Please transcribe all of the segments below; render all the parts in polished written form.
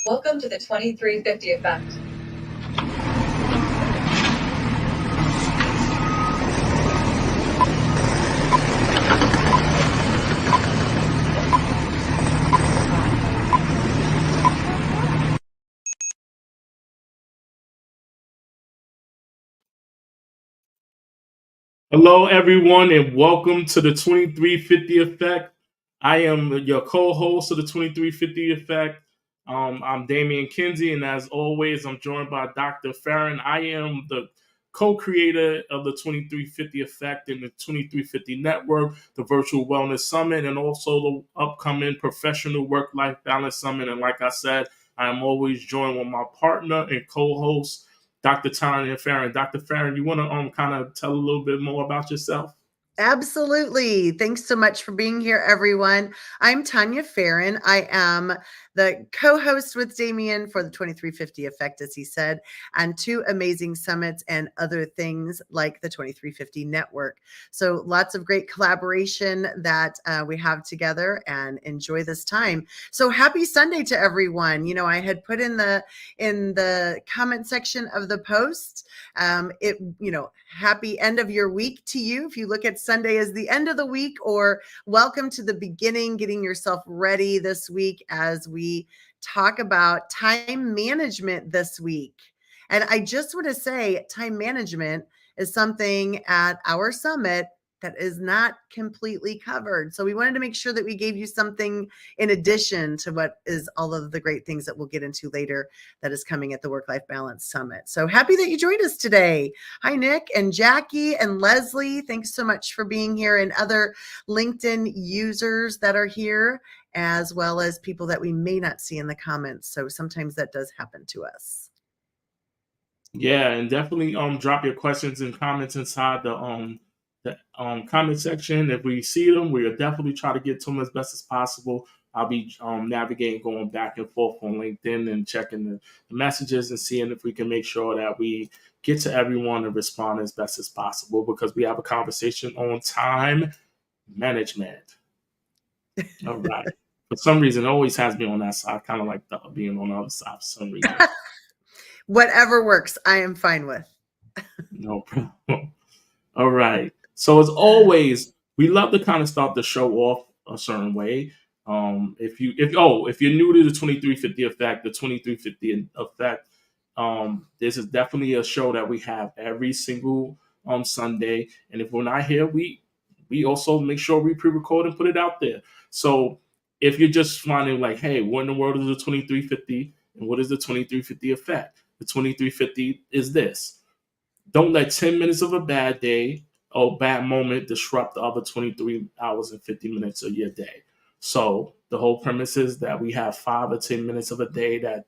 Welcome to the 2350 Effect. Hello, everyone, and welcome to the 2350 Effect. I am your co-host of the 2350 Effect. I'm Damian Kinsey, and as always, I'm joined by Dr. Farron. I am the co-creator of the 2350 Effect and the 2350 Network, the Virtual Wellness Summit, and also the upcoming Professional Work-Life Balance Summit. And like I said, I am always joined with my partner and co-host, Dr. Tanya Farron. Dr. Farron, you want to kind of tell a little bit more about yourself? Absolutely. Thanks so much for being here, everyone. I'm Tanya Farron. I am the co-host with Damien for the 2350 Effect, as he said, and two amazing summits and other things like the 2350 Network. So lots of great collaboration that we have together, and enjoy this time. So happy Sunday to everyone. I had put in the comment section of the post, happy end of your week to you. If you look at Sunday as the end of the week, or welcome to the beginning, getting yourself ready this week as we talk about time management this week. And I just want to say time management is something at our summit that is not completely covered. So we wanted to make sure that we gave you something in addition to what is all of the great things that we'll get into later that is coming at the Work-Life Balance Summit. So happy that you joined us today. Hi, Nick and Jackie and Leslie. Thanks so much for being here, and other LinkedIn users that are here, as well as people that we may not see in the comments. So sometimes that does happen to us. Yeah, and definitely drop your questions and comments inside the comment section. If we see them, we'll definitely try to get to them as best as possible. I'll be navigating, going back and forth on LinkedIn and checking the messages and seeing if we can make sure that we get to everyone and respond as best as possible, because we have a conversation on time management. All right. For some reason, it always has me on that side. I kind of like being on the other side for some reason. Whatever works, I am fine with. No problem. All right. So as always, we love to kind of start the show off a certain way. If you're new to the 2350 Effect, the 2350 Effect, this is definitely a show that we have every single Sunday. And if we're not here, we also make sure we pre-record and put it out there. So if you're just finding like, hey, what in the world is the 2350 and what is the 2350 Effect? The 2350 is this. Don't let 10 minutes of a bad day or bad moment disrupt the other 23 hours and 50 minutes of your day. So the whole premise is that we have 5 or 10 minutes of a day that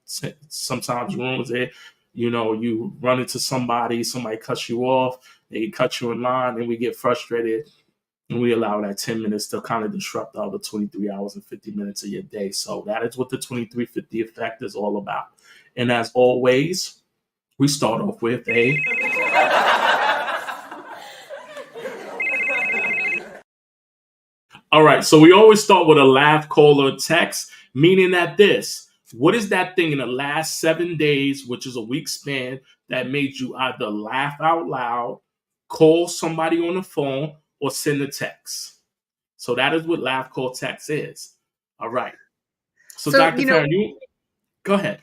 sometimes ruins it. You run into somebody cuts you off, they cut you in line, and we get frustrated, and we allow that 10 minutes to kind of disrupt the other 23 hours and 50 minutes of your day. So that is what the 2350 Effect is all about. And as always, we start off with a all right, so we always start with a laugh, call, or text, meaning that what is that thing in the last 7 days, which is a week span, that made you either laugh out loud, call somebody on the phone, or send a text? So that is what laugh, call, text is. All right. So Dr. Farron, you go ahead.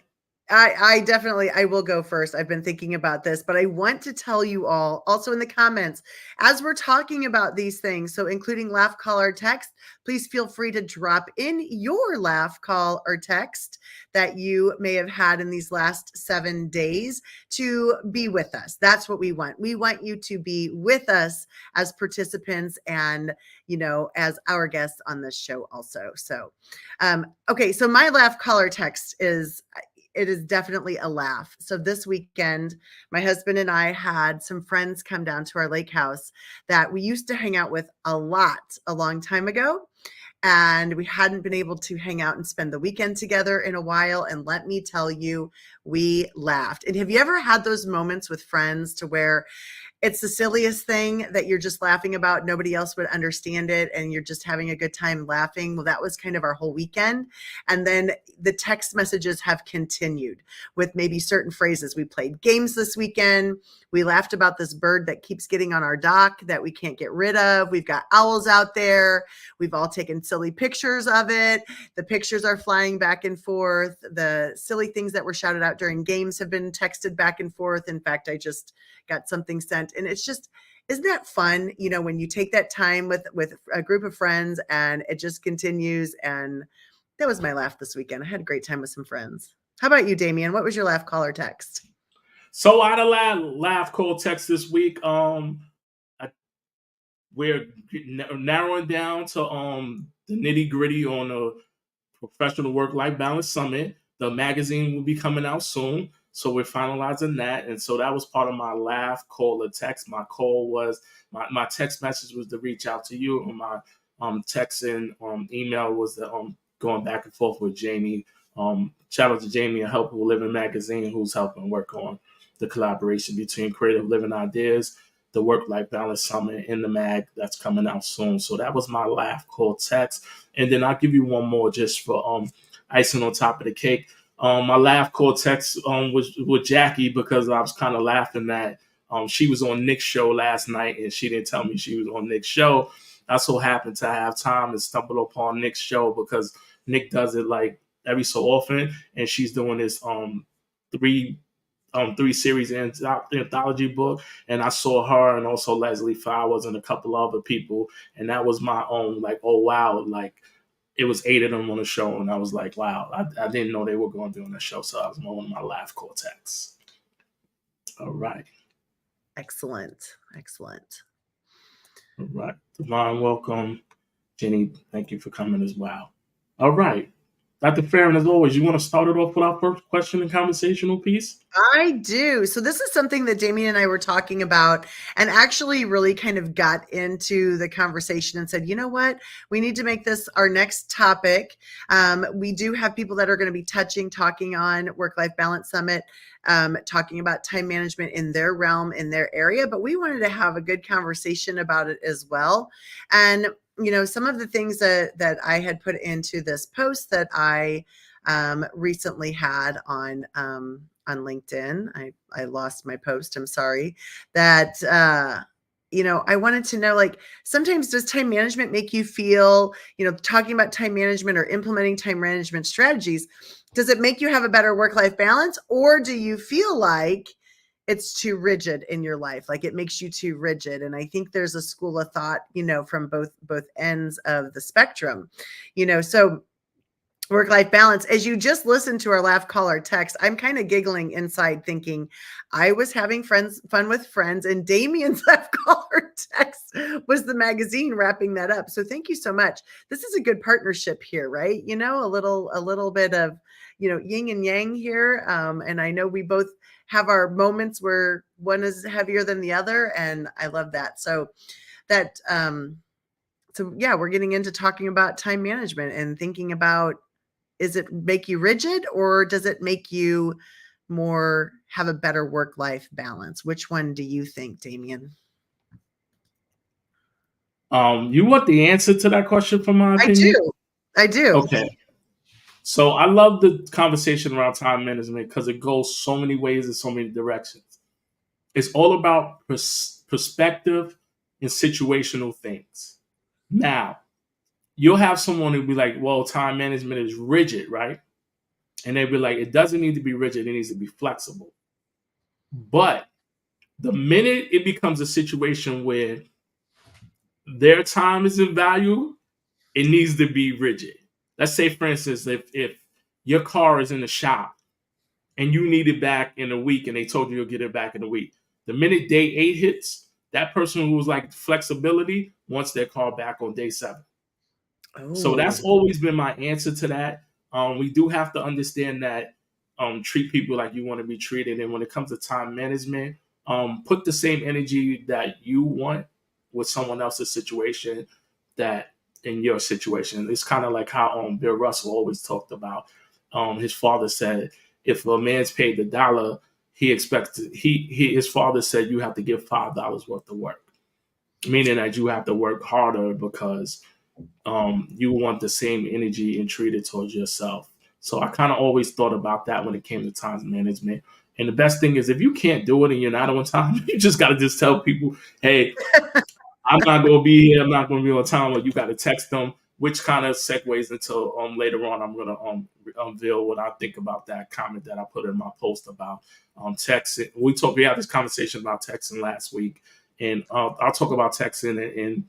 I will go first. I've been thinking about this, but I want to tell you all also in the comments, as we're talking about these things, so including laugh, call, or text, please feel free to drop in your laugh, call, or text that you may have had in these last 7 days to be with us. That's what we want. We want you to be with us as participants and, as our guests on this show also. So, okay. So my laugh, call, or text is definitely a laugh. So this weekend, my husband and I had some friends come down to our lake house that we used to hang out with a lot a long time ago. And we hadn't been able to hang out and spend the weekend together in a while. And let me tell you, we laughed. And have you ever had those moments with friends to where it's the silliest thing that you're just laughing about. Nobody else would understand it. And you're just having a good time laughing. Well, that was kind of our whole weekend. And then the text messages have continued with maybe certain phrases. We played games this weekend. We laughed about this bird that keeps getting on our dock that we can't get rid of. We've got owls out there. We've all taken silly pictures of it. The pictures are flying back and forth. The silly things that were shouted out during games have been texted back and forth. In fact, I just got something sent, and it's just, isn't that fun? You know, when you take that time with a group of friends and it just continues. And that was my laugh this weekend. I had a great time with some friends. How about you, Damien? What was your laugh, call, or text? So I had a laugh, call, text this week. We're narrowing down to the nitty gritty on a professional work-life balance summit. The magazine will be coming out soon, so we're finalizing that. And so that was part of my laugh, call, or text. My call was my text message was to reach out to you, and my text and email was the going back and forth with Jamie. Shout out to Jamie at Helpful Living Magazine, who's helping work on the collaboration between Creative Living Ideas, the Work-Life Balance Summit, and the mag that's coming out soon. So that was my laugh, call, text. And then I'll give you one more just for icing on top of the cake. My laugh, call, text was with Jackie, because I was kind of laughing that she was on Nick's show last night and she didn't tell me she was on Nick's show. I so happened to have time and stumbled upon Nick's show because Nick does it like every so often, and she's doing this three series anthology book, and I saw her and also Leslie Flowers and a couple other people, and that was my own like, oh wow, like it was 8 of them on the show, and I was like, wow, I didn't know they were going to be on the show, so I was one of my laugh, call, texts. All right. Excellent. All right. Devon, welcome. Jenny, thank you for coming as well. All right. Dr. Farron, as always, you want to start it off with our first question and conversational piece? I do. So this is something that Damien and I were talking about, and actually really kind of got into the conversation and said, you know what, we need to make this our next topic. We do have people that are going to be talking on Work-Life Balance Summit, talking about time management in their realm, in their area, but we wanted to have a good conversation about it as well. And you know, some of the things that I had put into this post that I recently had on LinkedIn. I lost my post. I'm sorry. That you know, I wanted to know, like, sometimes does time management make you feel, you know, talking about time management or implementing time management strategies, does it make you have a better work-life balance, or do you feel like it's too rigid in your life, like it makes you too rigid? And I think there's a school of thought, you know, from both ends of the spectrum, you know. So work-life balance, as you just listened to our laugh, call, or text, I'm kind of giggling inside thinking I was having fun with friends, and Damien's laugh, call, or text was the magazine wrapping that up. So thank you so much. This is a good partnership here, right? You know, a little bit of, you know, yin and yang here. And I know we both have our moments where one is heavier than the other, and I love that. So that yeah, we're getting into talking about time management and thinking about, is it make you rigid, or does it make you more have a better work-life balance? Which one do you think, Damien? You want the answer to that question from my opinion? I do. Okay. So I love the conversation around time management because it goes so many ways in so many directions. It's all about perspective and situational things. Now, you'll have someone who'll be like, well, time management is rigid, right? And they'll be like, it doesn't need to be rigid, it needs to be flexible. But the minute it becomes a situation where their time is in value, it needs to be rigid. Let's say, for instance, if your car is in the shop and you need it back in a week and they told you you'll get it back in a week, the minute day 8 hits, that person who was like flexibility wants their car back on day 7. So that's always been my answer to that. We do have to understand that treat people like you want to be treated. And when it comes to time management, put the same energy that you want with someone else's situation that in your situation. It's kind of like how Bill Russell always talked about. His father said, if a man's paid $1, he expected his father said you have to give $5 worth of work, meaning that you have to work harder because you want the same energy and treat it towards yourself. So I kind of always thought about that when it came to time management. And the best thing is if you can't do it and you're not on time, you just got to just tell people, hey, I'm not going to be here. I'm not going to be on time. Or you got to text them, which kind of segues into later on. I'm going to unveil what I think about that comment that I put in my post about texting. We had this conversation about texting last week, and I'll talk about texting and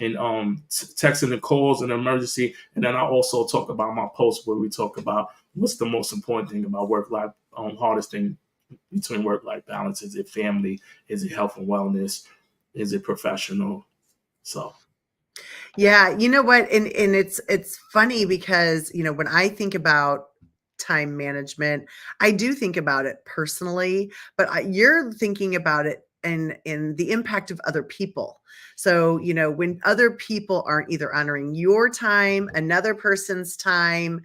texting and calls and emergency, and then I also talk about my post where we talk about what's the most important thing about work life, hardest thing between work life balance. Is it family? Is it health and wellness? Is it professional? So Yeah, you know what? And it's funny because, when I think about time management, I do think about it personally, but you're thinking about it in the impact of other people. So, when other people aren't either honoring your time, another person's time,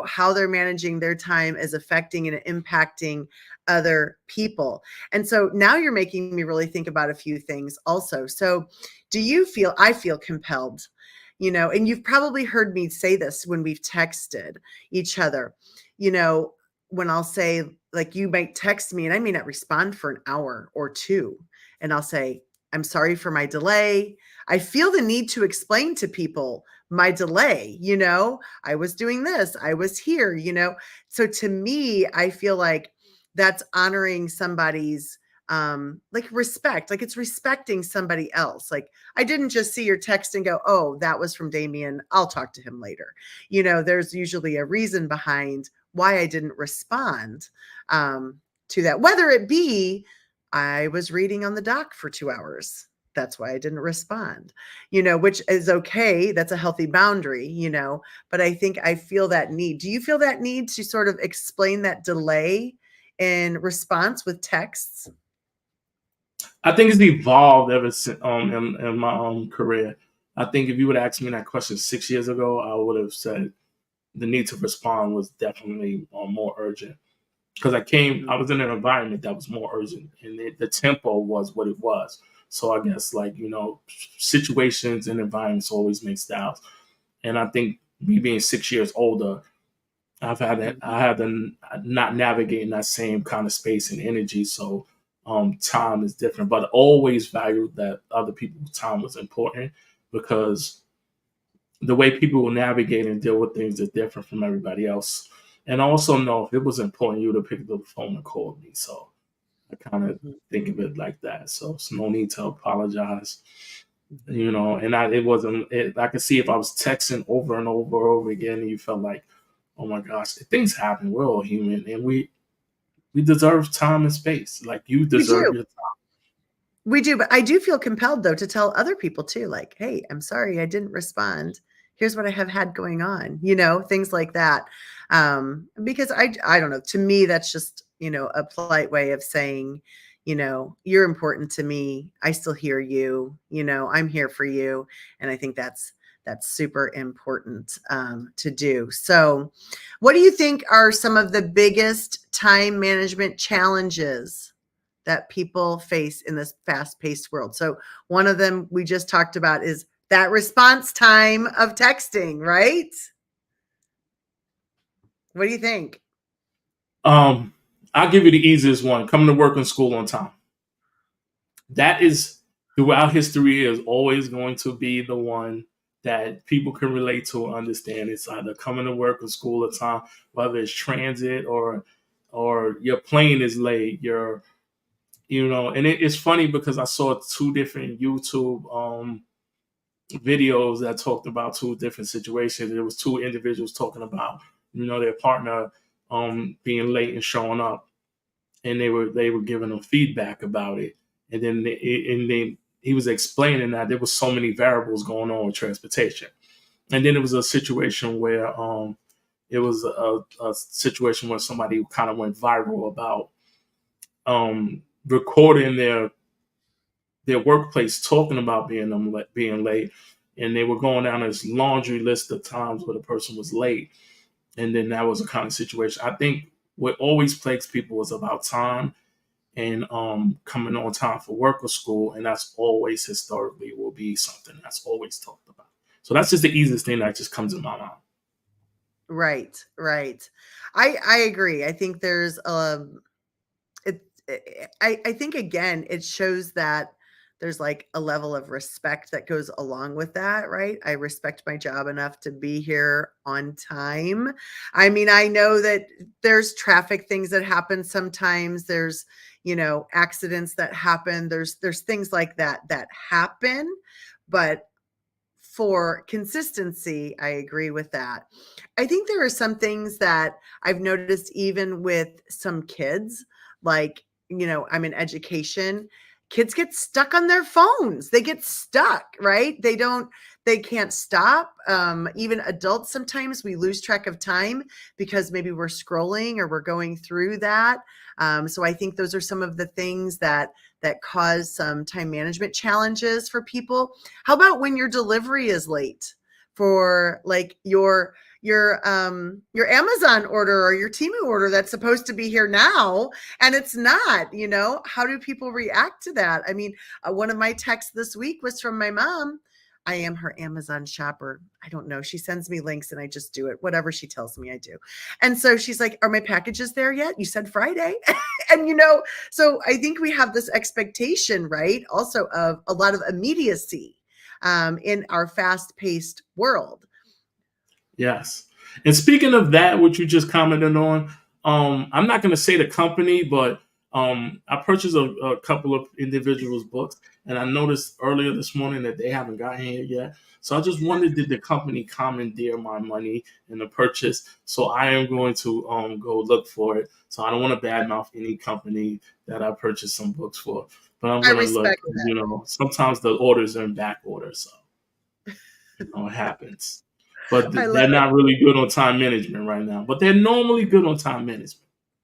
how they're managing their time is affecting and impacting other people. And so now you're making me really think about a few things also. So I feel compelled, and you've probably heard me say this when we've texted each other, when I'll say, like, you might text me and I may not respond for an hour or two. And I'll say, I'm sorry for my delay. I feel the need to explain to people my delay. I was doing this, I was here, So to me, I feel like that's honoring somebody's like respect, like it's respecting somebody else. Like, I didn't just see your text and go, oh, that was from Damien, I'll talk to him later. There's usually a reason behind why I didn't respond to that, whether it be I was reading on the dock for 2 hours. That's why I didn't respond, which is okay. That's a healthy boundary, but I feel that need. Do you feel that need to sort of explain that delay in response with texts? I think it's evolved ever since in my career. I think if you would ask me that question 6 years ago, I would have said the need to respond was definitely more urgent because I was in an environment that was more urgent, and the tempo was what it was. So I guess situations and environments always make styles, and I think me being 6 years older, I had to not navigate in that same kind of space and energy. So time is different, but always valued that other people's time was important because the way people will navigate and deal with things is different from everybody else. And I also know if it was important, you would have picked up the phone and called me. So I kind of think of it like that. So it's no need to apologize, and I could see if I was texting over and over again, and you felt like, oh my gosh, things happen. We're all human, and we deserve time and space. Like, you deserve your time. We do, but I do feel compelled though to tell other people too, like, hey, I'm sorry I didn't respond. Here's what I have had going on, things like that. Because I don't know, to me, that's just, a polite way of saying, you're important to me. I still hear you, I'm here for you. And I think that's super important to do. So what do you think are some of the biggest time management challenges that people face in this fast-paced world? So one of them we just talked about is that response time of texting, right? What do you think? I'll give you the easiest one: coming to work and school on time. That is, throughout history, is always going to be the one that people can relate to or understand. It's either coming to work or school on time, whether it's transit or your plane is late, and it's funny because I saw 2 different YouTube videos that talked about 2 different situations. There was 2 individuals talking about, their partner being late and showing up, and they were giving them feedback about it. And then he was explaining that there was so many variables going on with transportation. And then it was a situation where it was a situation where somebody kind of went viral about recording their workplace talking about being late, and they were going down this laundry list of times where the person was late, and then that was a kind of situation. I think what always plagues people is about time and coming on time for work or school, and that's always historically will be something that's always talked about. So that's just the easiest thing that just comes in my mind. Right, right. I agree. I think there's I think again it shows that there's like a level of respect that goes along with that, right? I respect my job enough to be here on time. I mean, I know that there's traffic things that happen sometimes. There's, accidents that happen. There's things like that happen, but for consistency, I agree with that. I think there are some things that I've noticed even with some kids, like, I'm in education. Kids get stuck on their phones. They get stuck, right? They can't stop. Even adults, sometimes we lose track of time because maybe we're scrolling or we're going through that. So I think those are some of the things that cause some time management challenges for people. How about when your delivery is late for like your Amazon order or your Temu order that's supposed to be here now and it's not, how do people react to that? I mean, one of my texts this week was from my mom. I am her Amazon shopper. I don't know. She sends me links and I just do it. Whatever she tells me, I do. And so she's like, are my packages there yet? You said Friday. And, so I think we have this expectation, right? Also of a lot of immediacy in our fast-paced world. Yes. And speaking of that, what you just commented on, I'm not going to say the company, but I purchased a couple of individuals' books, and I noticed earlier this morning that they haven't gotten here yet. So I just wondered, did the company commandeer my money in the purchase? So I am going to go look for it. So I don't want to badmouth any company that I purchased some books for, but I'm going to look. That. Sometimes the orders are in back order, so it happens. But they're not really good on time management right now. But they're normally good on time management.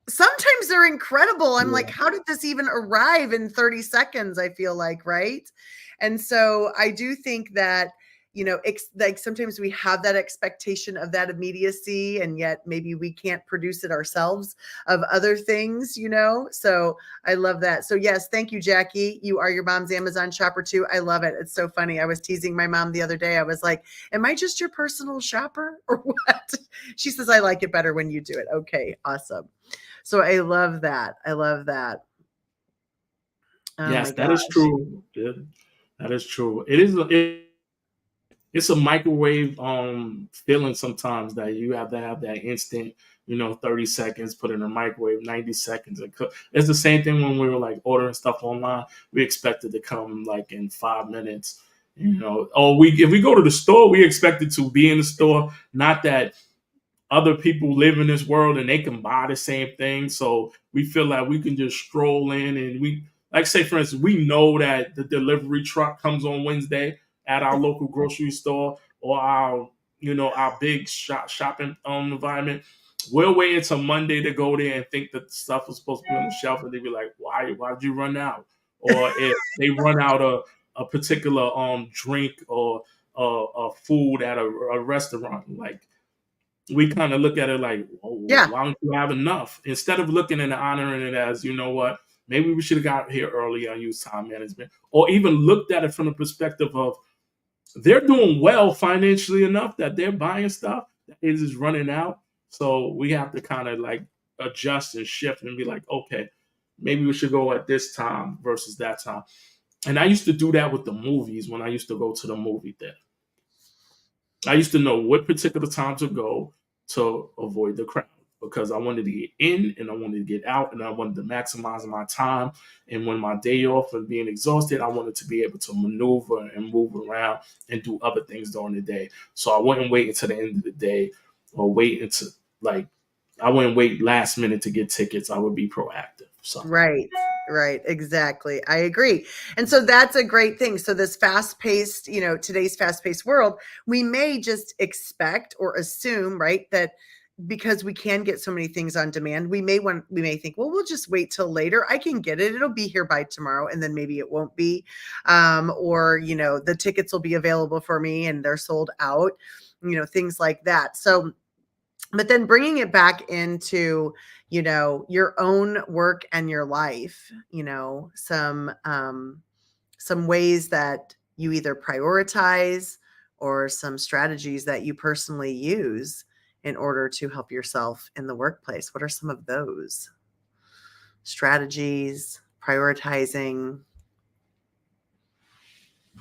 Sometimes they're incredible. I'm like, how did this even arrive in 30 seconds? I feel like, right? And so I do think that, like sometimes we have that expectation of that immediacy, and yet maybe we can't produce it ourselves of other things, So I love that. So yes, thank you, Jackie. You are your mom's Amazon shopper too. I love it. It's so funny. I was teasing my mom the other day. I was like, am I just your personal shopper or what? She says, I like it better when you do it. Okay, awesome. So I love that. I love that. Oh yes, that is true. Yeah, that is true. It is. It's a microwave feeling sometimes that you have to have that instant, 30 seconds, put in a microwave, 90 seconds and cook. It's the same thing when we were like ordering stuff online. We expect it to come like in 5 minutes, Or if we go to the store, we expect it to be in the store. Not that other people live in this world and they can buy the same thing. So we feel like we can just stroll in and like say, for instance, we know that the delivery truck comes on Wednesday at our local grocery store or our big shopping environment. We'll wait until Monday to go there and think that the stuff was supposed to be on the shelf, and they be like, why did you run out? Or if they run out a particular drink or a food at a restaurant, like we kind of look at it like, why don't you have enough? Instead of looking and honoring it as, what, maybe we should have got here earlier and used time management, or even looked at it from the perspective of they're doing well financially enough that they're buying stuff that is just running out. So we have to kind of like adjust and shift and be like, okay, maybe we should go at this time versus that time. And I used to do that with the movies when I used to go to the movie theater. I used to know what particular time to go to avoid the crowd because I wanted to get in and I wanted to get out and I wanted to maximize my time. And when my day off and being exhausted, I wanted to be able to maneuver and move around and do other things during the day. So I wouldn't wait until the end of the day or wait until I wouldn't wait last minute to get tickets. I would be proactive. So. Right. Exactly. I agree. And so that's a great thing. So this fast-paced, today's fast-paced world, we may just expect or assume, right, that because we can get so many things on demand, we may think, well, we'll just wait till later. I can get it. It'll be here by tomorrow. And then maybe it won't be. Or, the tickets will be available for me and they're sold out, things like that. So but then bringing it back into, your own work and your life, some ways that you either prioritize or some strategies that you personally use in order to help yourself in the workplace. What are some of those strategies, prioritizing?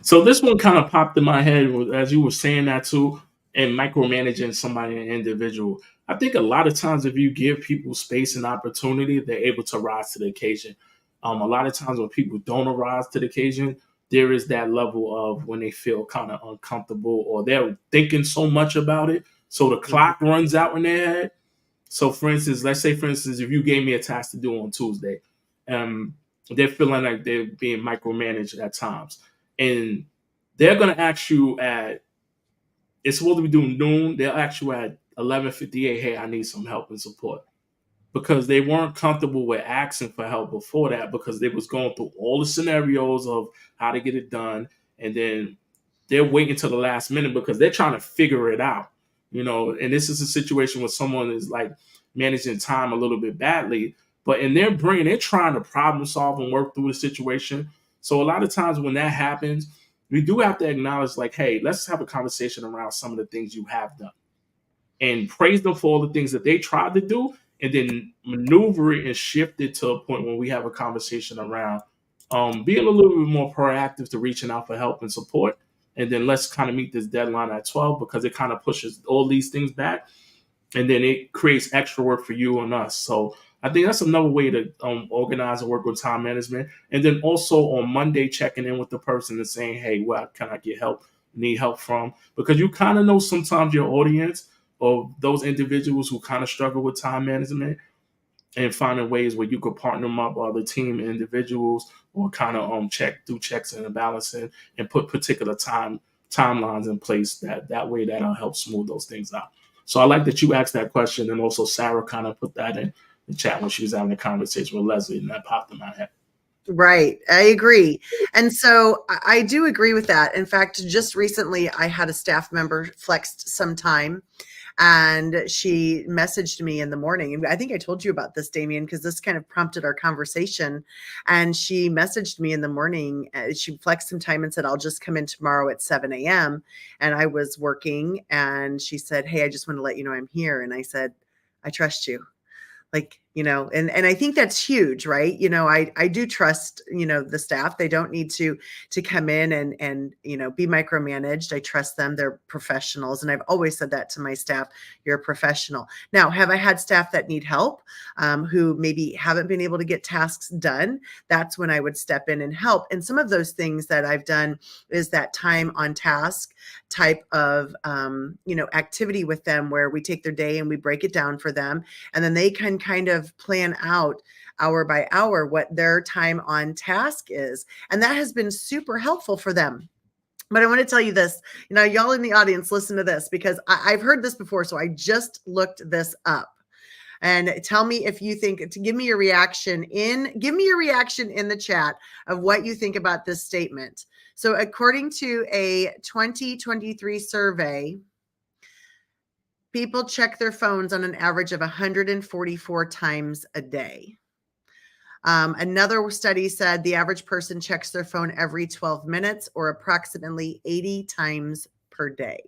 So this one kind of popped in my head as you were saying that too, and micromanaging somebody, an individual. I think a lot of times if you give people space and opportunity, they're able to rise to the occasion. A lot of times when people don't arise to the occasion, there is that level of when they feel kind of uncomfortable or they're thinking so much about it. So the clock runs out in their head. So for instance, let's say for instance, if you gave me a task to do on Tuesday, they're feeling like they're being micromanaged at times. And they're going to ask you it's supposed to be due noon. They'll ask you at 11:58, hey, I need some help and support. Because they weren't comfortable with asking for help before that because they was going through all the scenarios of how to get it done. And then they're waiting till the last minute because they're trying to figure it out. And this is a situation where someone is like managing time a little bit badly, but in their brain, they're trying to problem solve and work through the situation. So a lot of times when that happens, we do have to acknowledge like, hey, let's have a conversation around some of the things you have done and praise them for all the things that they tried to do and then maneuver it and shift it to a point where we have a conversation around being a little bit more proactive to reaching out for help and support. And then let's kind of meet this deadline at 12 because it kind of pushes all these things back. And then it creates extra work for you and us. So I think that's another way to organize and work with time management. And then also on Monday, checking in with the person and saying, hey, what can I get help, need help from? Because you kind of know sometimes your audience or those individuals who kind of struggle with time management and finding ways where you could partner them up with other team individuals or kind of do checks and balancing and put particular timelines in place that way that'll help smooth those things out. So I like that you asked that question, and also Sarah kind of put that in the chat when she was having a conversation with Leslie, and that popped in my head. Right. I agree. And so I do agree with that. In fact, just recently I had a staff member flexed some time and she messaged me in the morning. And I think I told you about this, Damien, because this kind of prompted our conversation. And she messaged me in the morning. She flexed some time and said, I'll just come in tomorrow at 7 a.m. And I was working and she said, hey, I just want to let you know I'm here. And I said, I trust you. Like, and I think that's huge, right? I do trust, the staff. They don't need to come in and be micromanaged. I trust them. They're professionals. And I've always said that to my staff, you're a professional. Now, have I had staff that need help, who maybe haven't been able to get tasks done? That's when I would step in and help. And some of those things that I've done is that time on task type of, activity with them where we take their day and we break it down for them. And then they can kind of plan out hour by hour what their time on task is. And that has been super helpful for them. But I want to tell you this, y'all in the audience, listen to this because I've heard this before. So I just looked this up. And tell me if you think, give me your reaction in the chat of what you think about this statement. So according to a 2023 survey, people check their phones on an average of 144 times a day. Another study said the average person checks their phone every 12 minutes or approximately 80 times per day.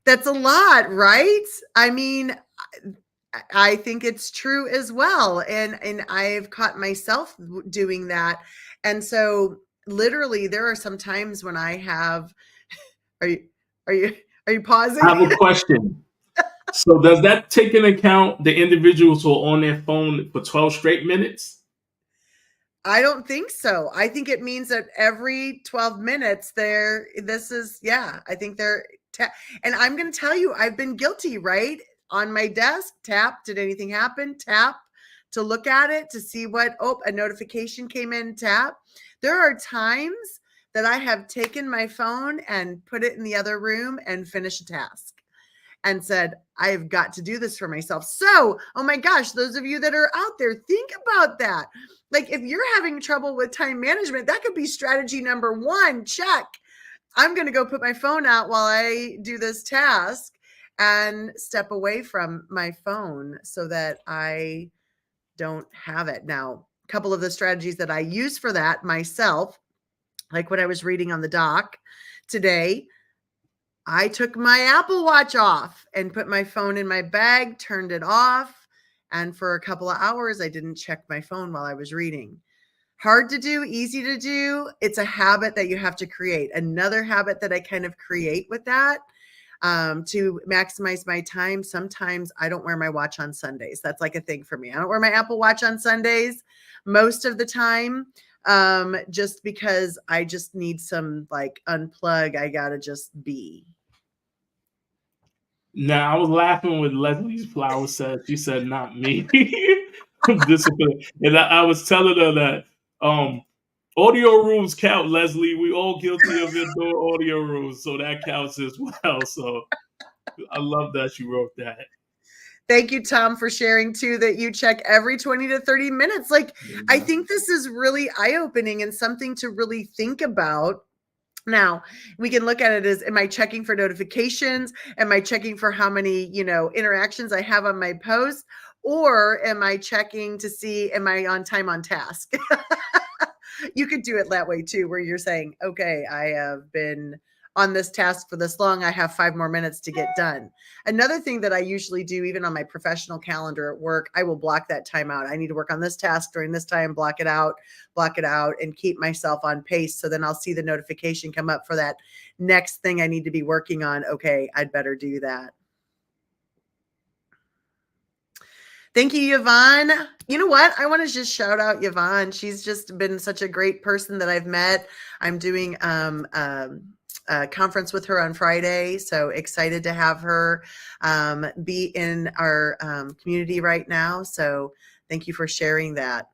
That's a lot, right? I mean, I think it's true as well. And I've caught myself doing that. And so literally there are some times when I have, are you pausing? I have a question. So does that take into account the individuals who are on their phone for 12 straight minutes? I don't think so. I think it means that every 12 minutes I think they're, and I'm going to tell you, I've been guilty, right? On my desk, tap, did anything happen? Tap to look at it, to see a notification came in, tap. There are times that I have taken my phone and put it in the other room and finished a task and said, I've got to do this for myself. So, oh my gosh, those of you that are out there, think about that. Like if you're having trouble with time management, that could be strategy number 1. Check. I'm going to go put my phone out while I do this task. and step away from my phone so that I don't have it. Now, a couple of the strategies that I use for that myself, like what I was reading on the doc today, I took my Apple Watch off and put my phone in my bag, turned it off. And for a couple of hours, I didn't check my phone while I was reading. Hard to do, easy to do. It's a habit that you have to create. Another habit that I kind of create with that to maximize my time. Sometimes I don't wear my watch on Sundays. That's like a thing for me. I don't wear my Apple Watch on Sundays most of the time, just because I just need some like unplug. I gotta just be. Now I was laughing with Leslie's flower said. She said, "Not me." I'm disciplined, and I was telling her that audio rules count. Leslie, we all guilty of indoor audio rules, so that counts as well. So I love that you wrote that. Thank you, Tom, for sharing too that you check every 20 to 30 minutes. Like, I think this is really eye-opening and something to really think about. Now, we can look at it as, am I checking for notifications? Am I checking for how many, interactions I have on my post? Or am I checking to see, am I on time on task? You could do it that way too, where you're saying, okay, I have been on this task for this long. I have 5 more minutes to get done. Another thing that I usually do, even on my professional calendar at work, I will block that time out. I need to work on this task during this time, block it out, and keep myself on pace. So then I'll see the notification come up for that next thing I need to be working on. Okay, I'd better do that. Thank you, Yvonne. You know what? I want to just shout out Yvonne. She's just been such a great person that I've met. I'm doing a conference with her on Friday. So excited to have her be in our community right now. So thank you for sharing that.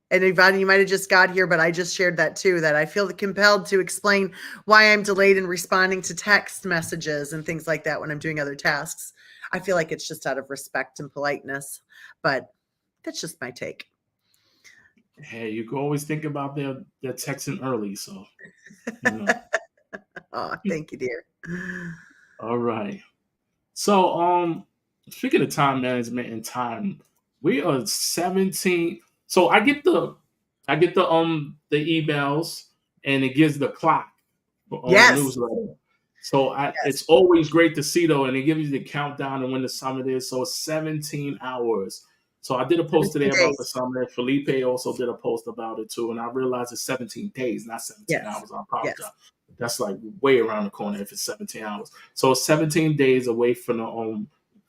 And Yvonne, you might have just got here, but I just shared that too, that I feel compelled to explain why I'm delayed in responding to text messages and things like that when I'm doing other tasks. I feel like it's just out of respect and politeness, but that's just my take. Hey, you can always think about their texting early. So, Oh, thank you, dear. All right. So, speaking of time management and time, we are 17. So I get the emails and it gives the clock on Yes. the newsletter. So Yes. It's always great to see though, and it gives you the countdown and when the summit is. So it's 17 hours. So I did a post today about the summit. Felipe also did a post about it too, and I realized it's 17 days, not 17 hours. I apologize. Yes. That's like way around the corner if it's 17 hours. So it's 17 days away from the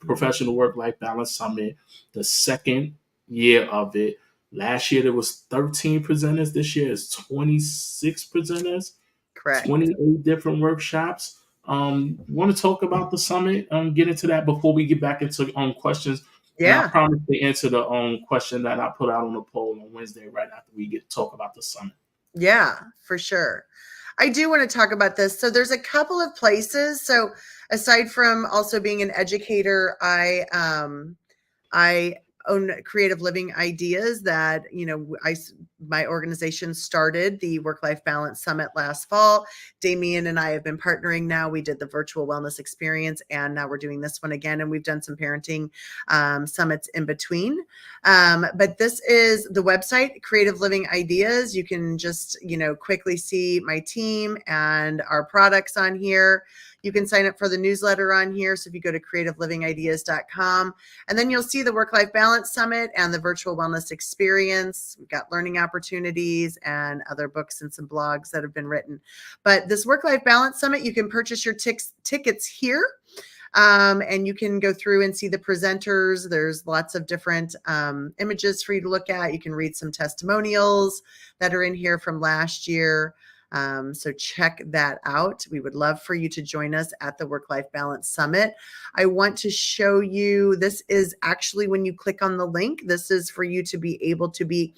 Professional Work-Life Balance Summit, the second year of it. Last year there was 13 presenters. This year is 26 presenters. Correct. 28 different workshops. Want to talk about the summit? Get into that before we get back into questions. Yeah. And I promise to answer the question that I put out on the poll on Wednesday right after we get to talk about the summit. Yeah, for sure. I do want to talk about this. So there's a couple of places. So aside from also being an educator, I own Creative Living Ideas that, my organization started the Work-Life Balance Summit last fall. Damien and I have been partnering now. We did the virtual wellness experience and now we're doing this one again. And we've done some parenting summits in between. But this is the website, Creative Living Ideas. You can just, quickly see my team and our products on here. You can sign up for the newsletter on here. So if you go to creativelivingideas.com, and then you'll see the Work-Life Balance Summit and the Virtual Wellness Experience. We've got learning opportunities and other books and some blogs that have been written. But this Work-Life Balance Summit, you can purchase your tickets here. And you can go through and see the presenters. There's lots of different images for you to look at. You can read some testimonials that are in here from last year. So check that out. We would love for you to join us at the Work-Life Balance Summit. I want to show you, this is actually when you click on the link, this is for you to be able to be,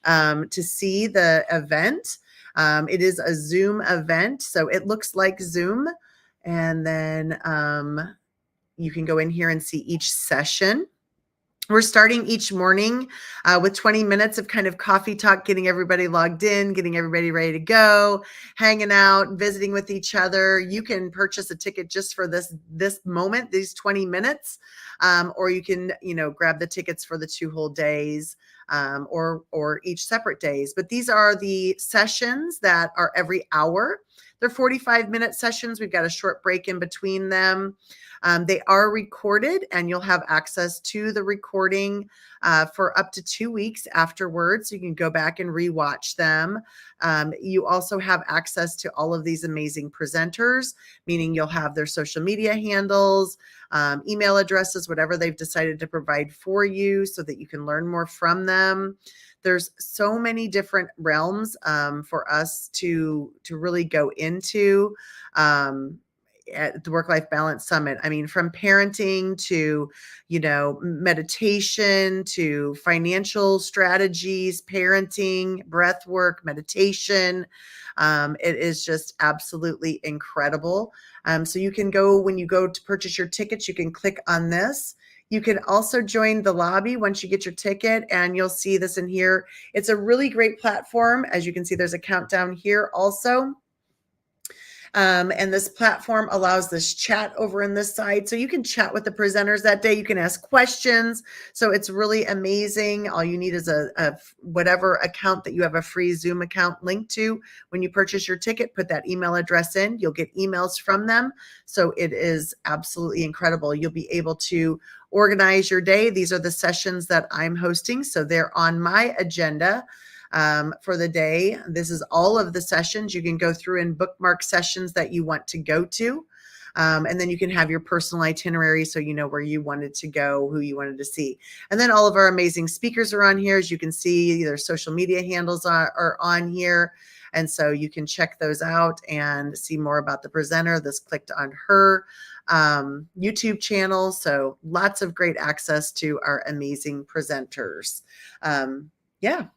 to see the event. It is a Zoom event. So it looks like Zoom. And then you can go in here and see each session. We're starting each morning with 20 minutes of kind of coffee talk, getting everybody logged in, getting everybody ready to go, hanging out, visiting with each other. You can purchase a ticket just for this moment, these 20 minutes, or you can, grab the tickets for the 2 whole days, or each separate days. But these are the sessions that are every hour. They're 45-minute sessions. We've got a short break in between them. They are recorded, and you'll have access to the recording for up to 2 weeks afterwards. You can go back and rewatch them. You also have access to all of these amazing presenters, meaning you'll have their social media handles, email addresses, whatever they've decided to provide for you so that you can learn more from them. There's so many different realms for us to really go into at the Work-Life Balance Summit. I mean, from parenting to, meditation to financial strategies, parenting, breath work, meditation. It is just absolutely incredible. So you can go, when you go to purchase your tickets, you can click on this. You can also join the lobby once you get your ticket, and you'll see this in here. It's a really great platform. As you can see, there's a countdown here also. And this platform allows this chat over in this side. So you can chat with the presenters that day. You can ask questions. So it's really amazing. All you need is a whatever account that you have a free Zoom account linked to. When you purchase your ticket, put that email address in. You'll get emails from them. So it is absolutely incredible. You'll be able to organize your day. These are the sessions that I'm hosting. So they're on my agenda for the day. This is all of the sessions. You can go through and bookmark sessions that you want to go to. And then you can have your personal itinerary so you know where you wanted to go, who you wanted to see. And then all of our amazing speakers are on here. As you can see, their social media handles are on here. And so you can check those out and see more about the presenter. This clicked on her YouTube channel. So lots of great access to our amazing presenters. Yeah.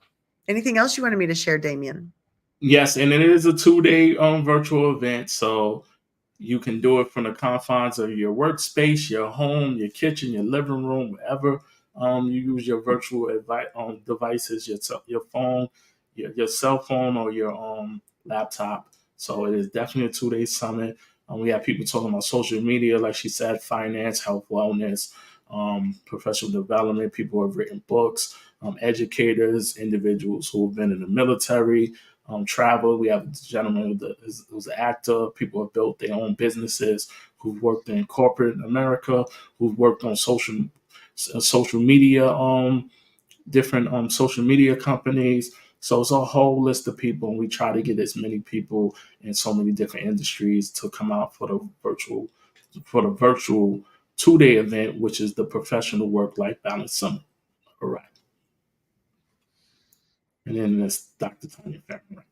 Anything else you wanted me to share, Damien? Yes, and it is a 2-day virtual event, so you can do it from the confines of your workspace, your home, your kitchen, your living room, wherever you use your virtual devices, your phone, your cell phone, or your laptop. So it is definitely a 2-day summit. We have people talking about social media, like she said, finance, health, wellness, professional development. People who have written books, educators, individuals who have been in the military, travel. We have a gentleman who's an actor. People who have built their own businesses, who've worked in corporate America, who've worked on social media, different social media companies. So it's a whole list of people, and we try to get as many people in so many different industries to come out for the virtual 2-day event, which is the Professional Work-Life Balance Summit. All right. And then that's Dr. Tanya Farron.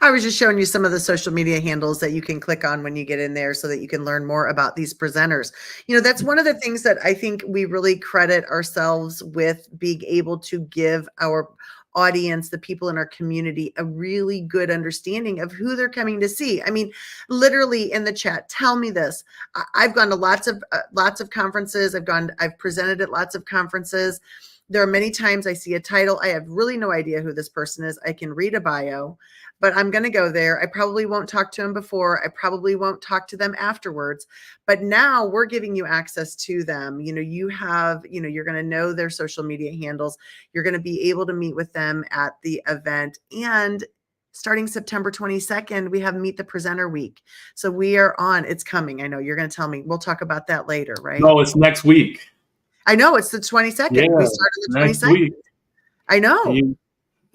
I was just showing you some of the social media handles that you can click on when you get in there so that you can learn more about these presenters. That's one of the things that I think we really credit ourselves with, being able to give our audience, the people in our community, a really good understanding of who they're coming to see. I mean, literally in the chat, tell me this. I've gone to lots of conferences. I've presented at lots of conferences. There are many times I see a title. I have really no idea who this person is. I can read a bio, but I'm going to go there. I probably won't talk to them before. I probably won't talk to them afterwards. But now we're giving you access to them. You're going to know their social media handles. You're going to be able to meet with them at the event. And starting September 22nd, we have Meet the Presenter Week. So we are on. It's coming. I know you're going to tell me. We'll talk about that later, right? No, it's next week. I know, it's the 22nd. Yeah, we started the 22nd. Next week. I know.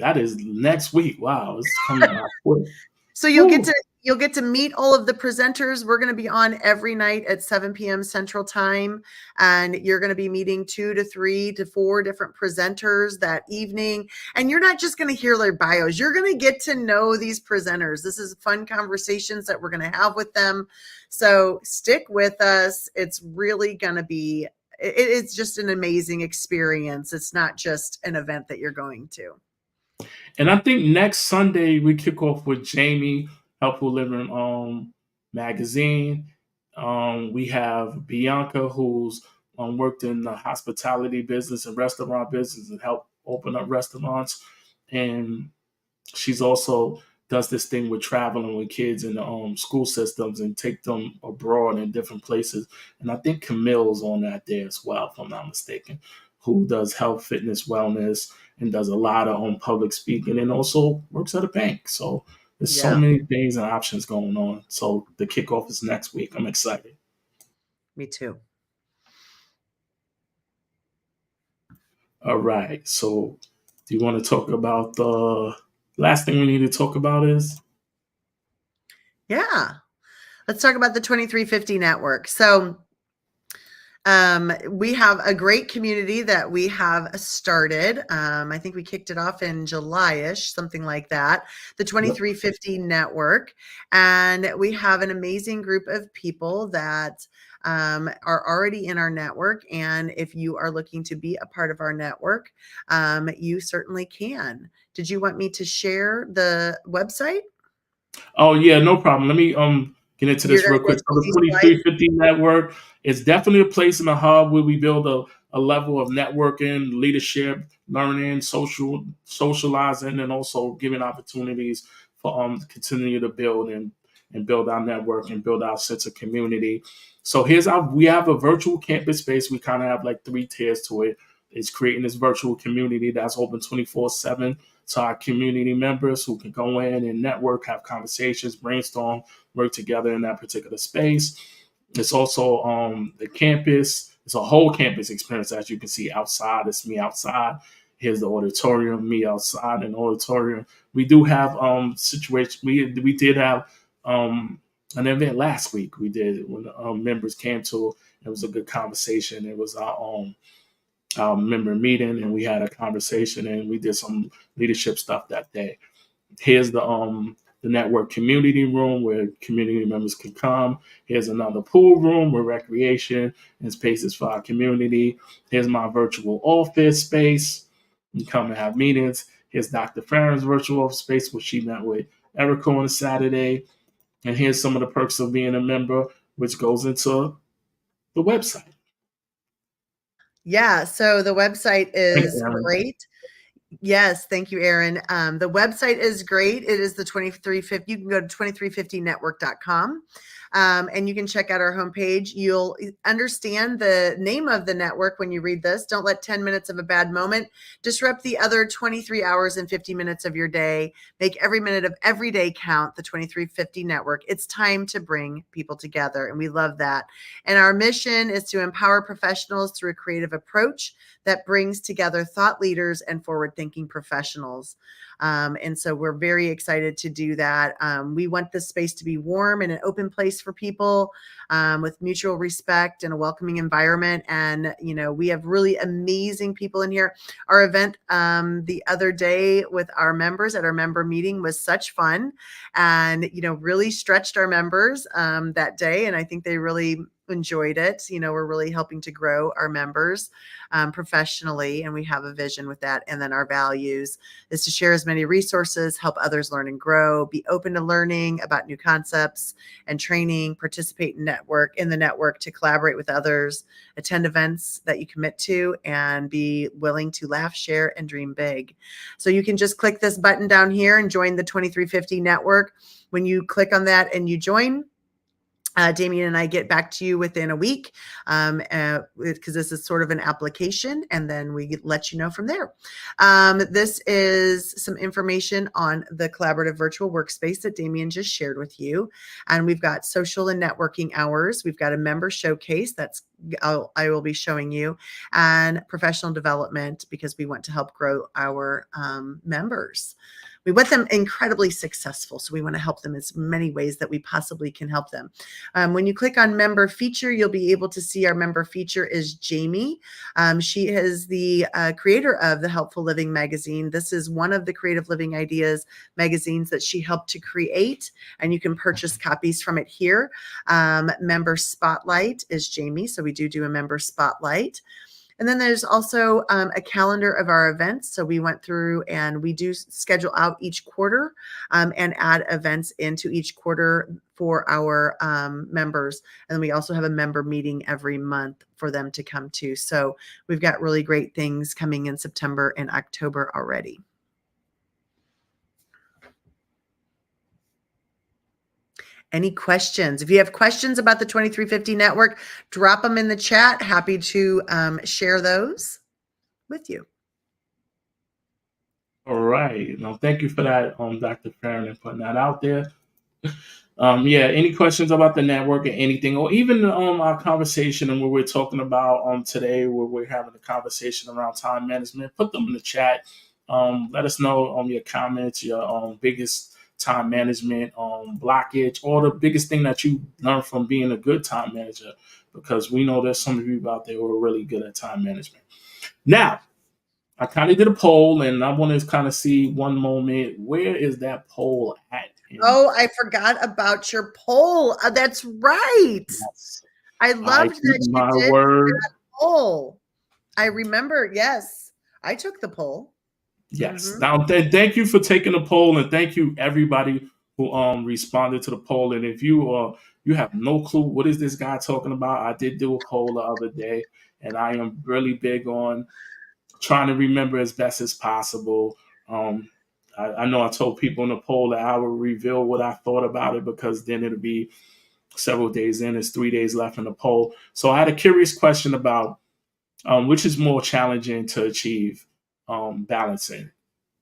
That is next week. Wow, it's coming out quick. So you'll get to meet all of the presenters. We're going to be on every night at 7 p.m. Central Time, and you're going to be meeting 2 to 3 to 4 different presenters that evening. And you're not just going to hear their bios. You're going to get to know these presenters. This is fun conversations that we're going to have with them. So stick with us. It's really going to be, it's just an amazing experience. It's not just an event that you're going to. And I think next Sunday we kick off with Jamie, Helpful Living magazine. We have Bianca, who's worked in the hospitality business and restaurant business and helped open up restaurants. And she's also does this thing with traveling with kids in the school systems and take them abroad in different places. And I think Camille's on that there as well, if I'm not mistaken, who does health, fitness, wellness, and does a lot of public speaking and also works at a bank. So there's so Yeah, many things and options going on. So the kickoff is next week. I'm excited. me too. All right. So do you want to talk about the last thing we need to talk about is? Yeah. Let's talk about the 2350 network. So we have a great community that we have started. I think we kicked it off in July-ish, something like that, the 2350 network. And we have an amazing group of people that are already in our network. And if you are looking to be a part of our network, you certainly can. Did you want me to share the website? Oh yeah, no problem. Let me get into You're this going real to go quick. So through the these slides? 2350 network is definitely a place in the hub where we build a level of networking, leadership, learning, socializing, and also giving opportunities for continue to build and build our network and build our sense of community. So we have a virtual campus space. We kind of have like 3 tiers to it. It's creating this virtual community that's open 24/7 to our community members who can go in and network, have conversations, brainstorm, work together in that particular space. It's also the campus. It's a whole campus experience, as you can see outside. It's me outside. Here's the auditorium, me outside in the auditorium. We do have situation. We did have an event last week. We did when members came to. It was a good conversation. It was our member meeting, and we had a conversation, and we did some leadership stuff that day. Here's the network community room where community members can come. Here's another pool room with recreation and spaces for our community. Here's my virtual office space. You come and have meetings. Here's Dr. Farron's virtual office space where she met with Erica on a Saturday. And here's some of the perks of being a member, which goes into the website. Yeah, so the website Thanks, is Aaron. great. Yes, thank you, Aaron. The website is great. It is the 2350. You can go to 2350network.com. And you can check out our homepage. You'll understand the name of the network when you read this. Don't let 10 minutes of a bad moment disrupt the other 23 hours and 50 minutes of your day. Make every minute of every day count. The 2350 network. It's time to bring people together, and we love that. And our mission is to empower professionals through a creative approach that brings together thought leaders and forward-thinking professionals. And so we're very excited to do that. We want this space to be warm and an open place for people with mutual respect and a welcoming environment. And, you know, we have really amazing people in here. Our event the other day with our members at our member meeting was such fun and, you know, really stretched our members that day. And I think they really enjoyed it. You know, we're really helping to grow our members professionally, and we have a vision with that. And then our values is to share as many resources, help others learn and grow, be open to learning about new concepts and training, participate in the network to collaborate with others, attend events that you commit to, and be willing to laugh, share, and dream big. So you can just click this button down here and join the 2350 network. When you click on that and you join, Damien and I get back to you within a week because this is sort of an application, and then we let you know from there. This is some information on the collaborative virtual workspace that Damien just shared with you. And we've got social and networking hours. We've got a member showcase I will be showing you, and professional development because we want to help grow our members. We want them incredibly successful, so we want to help them in as many ways that we possibly can help them. When you click on member feature, you'll be able to see our member feature is Jamie. She is the creator of the Helpful Living magazine. This is one of the Creative Living Ideas magazines that she helped to create, and you can purchase copies from it here. Member Spotlight is Jamie, so we do a member spotlight. And then there's also a calendar of our events. So we went through and we do schedule out each quarter and add events into each quarter for our members. And then we also have a member meeting every month for them to come to. So we've got really great things coming in September and October already. Any questions? If you have questions about the 2350 network, drop them in the chat. Happy to share those with you. All right. No, thank you for that, Dr. Farron, and putting that out there. Yeah, any questions about the network or anything, or even our conversation and what we're talking about today, where we're having a conversation around time management, put them in the chat. Let us know your comments, your biggest time management blockage, or the biggest thing that you learned from being a good time manager, because we know there's some people out there who are really good at time management. Now, I kind of did a poll, and I want to kind of see one moment, where is that poll at? Oh, I forgot about your poll. That's right. Yes. I loved that my you did word. that poll. I remember. Yes, I took the poll. Yes. Mhm. Now, thank you for taking the poll, and thank you everybody who responded to the poll. And if you have no clue what is this guy talking about, I did do a poll the other day, and I am really big on trying to remember as best as possible. I know I told people in the poll that I would reveal what I thought about it, because then it'll be several days in. It's 3 days left in the poll. So I had a curious question about which is more challenging to achieve, balancing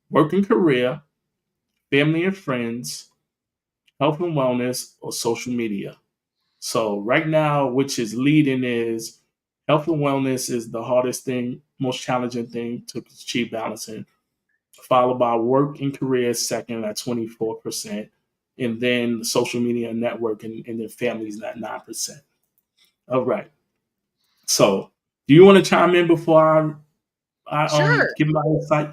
work and career, family and friends, health and wellness, or social media. So right now, which is leading is health and wellness is the hardest thing, most challenging thing to achieve balancing, followed by work and career second at 24%, and then social media and network and then families at 9%. All right. So do you want to chime in before I Sure. give my insight?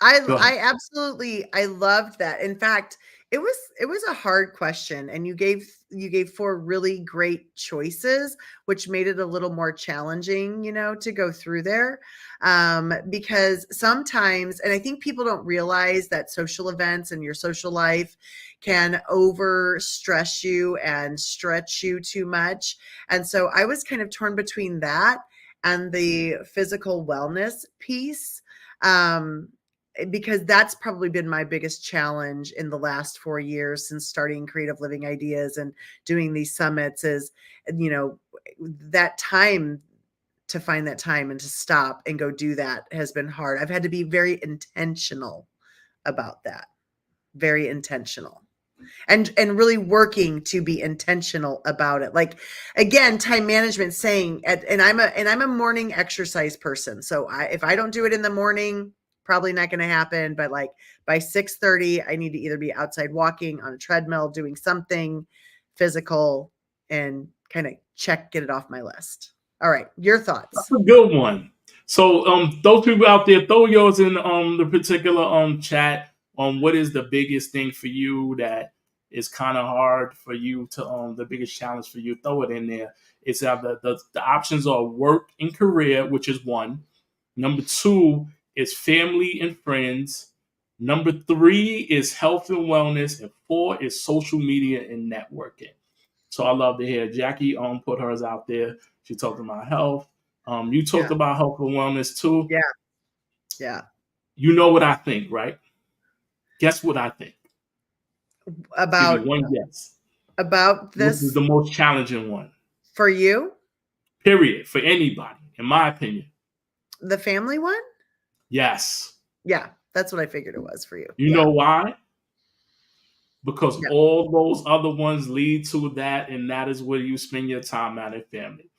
I absolutely I loved that. In fact, it was a hard question, and you gave 4 really great choices, which made it a little more challenging, to go through there. Because sometimes, and I think people don't realize that social events and your social life can over stress you and stretch you too much. And so I was kind of torn between that and the physical wellness piece. Because that's probably been my biggest challenge in the last 4 years since starting Creative Living Ideas and doing these summits is, that time, to find that time and to stop and go do that has been hard. I've had to be very intentional about that. Very intentional. And really working to be intentional about it. Like, again, time management, saying, and I'm a morning exercise person. So if I don't do it in the morning, probably not going to happen. But like by 6:30, I need to either be outside walking on a treadmill, doing something physical, and kind of get it off my list. All right, your thoughts. That's a good one. So those people out there, throw yours in the particular chat on what is the biggest thing for you that is kind of hard for you to the biggest challenge for you. Throw it in there. It's the options are work and career, which is 1. Number 2 is family and friends. Number 3 is health and wellness, and 4 is social media and networking. So I love to hear Jackie put hers out there. She talked about health. You talked about health and wellness too. Yeah. You know what I think, right? Guess what I think. About give me one guess. About this. This is the most challenging one. For you? Period. For anybody, in my opinion. The family one? Yes. Yeah, that's what I figured it was for you. You know why? Because all those other ones lead to that, and that is where you spend your time at in family.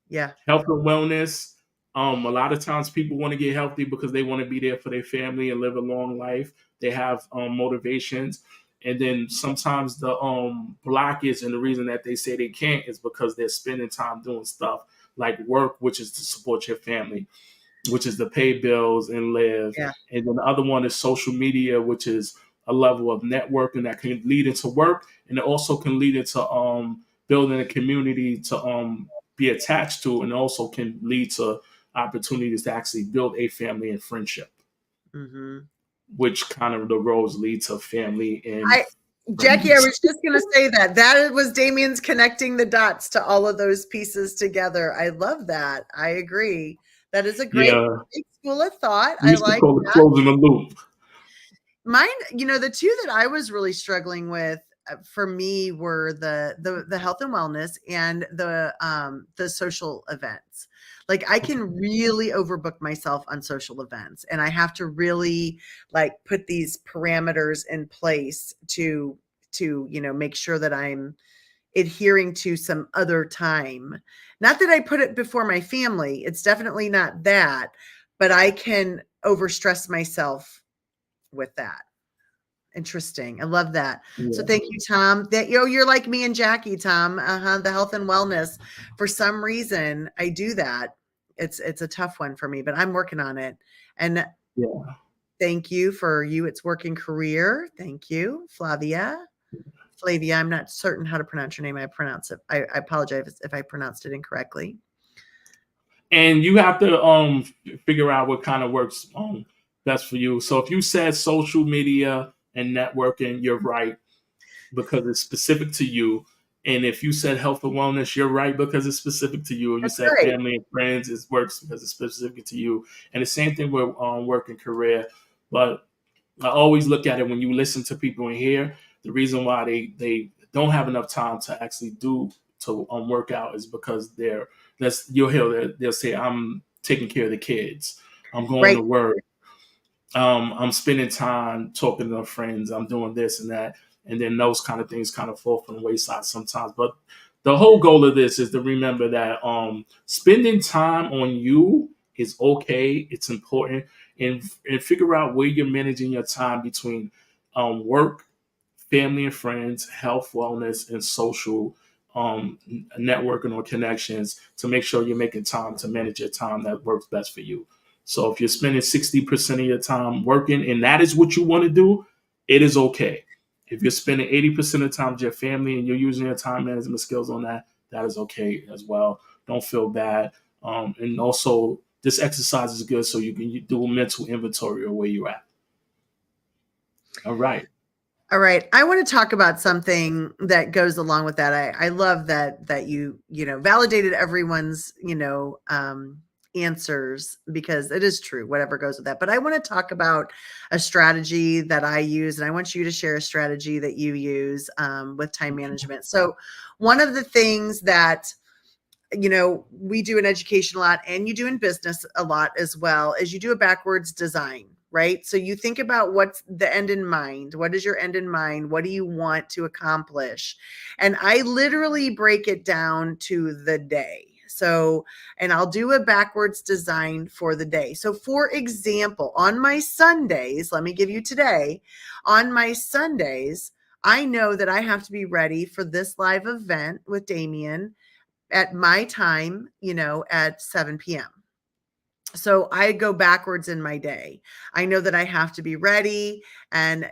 Yeah. Health and wellness. A lot of times people want to get healthy because they want to be there for their family and live a long life. They have motivations. And then sometimes the blockage and the reason that they say they can't is because they're spending time doing stuff like work, which is to support your family, which is to pay bills and live. Yeah. And then the other one is social media, which is a level of networking that can lead into work. And it also can lead into building a community to be attached to, and also can lead to opportunities to actually build a family and friendship, Mhm. which kind of the roads lead to family and Jackie, I friends. was just going to say that. That was Damien's connecting the dots to all of those pieces together. I love that. I agree. That is a great Yeah, school of thought. we I used to like call it that. closing the loop. Mine, the two that I was really struggling with for me were the health and wellness and the social events. Like I can really overbook myself on social events, and I have to really like put these parameters in place to make sure that I'm adhering to some other time. Not that I put it before my family. It's definitely not that, but I can overstress myself with that. Interesting. I love that. So Yeah. thank you, Tom. That you're like me and Jackie, Tom. The health and wellness. For some reason, I do that. It's a tough one for me, but I'm working on it. And Yeah. thank you for you. It's working career. Thank you, Flavia. Flavia, I'm not certain how to pronounce your name. I pronounce it. I apologize if I pronounced it incorrectly. And you have to figure out what kind of works best for you. So if you said social media and networking, you're right because it's specific to you. And if you said health and wellness, you're right because it's specific to you. And you That's said right. family and friends, it works because it's specific to you. And the same thing with work and career. But I always look at it when you listen to people in here, the reason why they don't have enough time to actually do to work out is because you'll hear they'll say, I'm taking care of the kids, I'm going Right. to work, I'm spending time talking to friends, I'm doing this and that, and then those kind of things kind of fall from the wayside sometimes. But the whole goal of this is to remember that spending time on you is okay, it's important, and figure out where you're managing your time between work, family and friends, health, wellness, and social networking or connections to make sure you're making time to manage your time that works best for you. So if you're spending 60% of your time working and that is what you want to do, it is okay. If you're spending 80% of the time with your family and you're using your time management skills on that, that is okay as well. Don't feel bad. And also, this exercise is good so you can do a mental inventory of where you're at. All right. All right. I want to talk about something that goes along with that. I love that you validated everyone's, answers, because it is true, whatever goes with that. But I want to talk about a strategy that I use, and I want you to share a strategy that you use with time management. So one of the things that we do in education a lot, and you do in business a lot as well, is you do a backwards design, right? So you think about what's the end in mind. What is your end in mind? What do you want to accomplish? And I literally break it down to the day. So, and I'll do a backwards design for the day. So for example, on my Sundays, let me give you today, on my Sundays, I know that I have to be ready for this live event with Damien at my time, at 7 p.m. So I go backwards in my day. I know that I have to be ready and,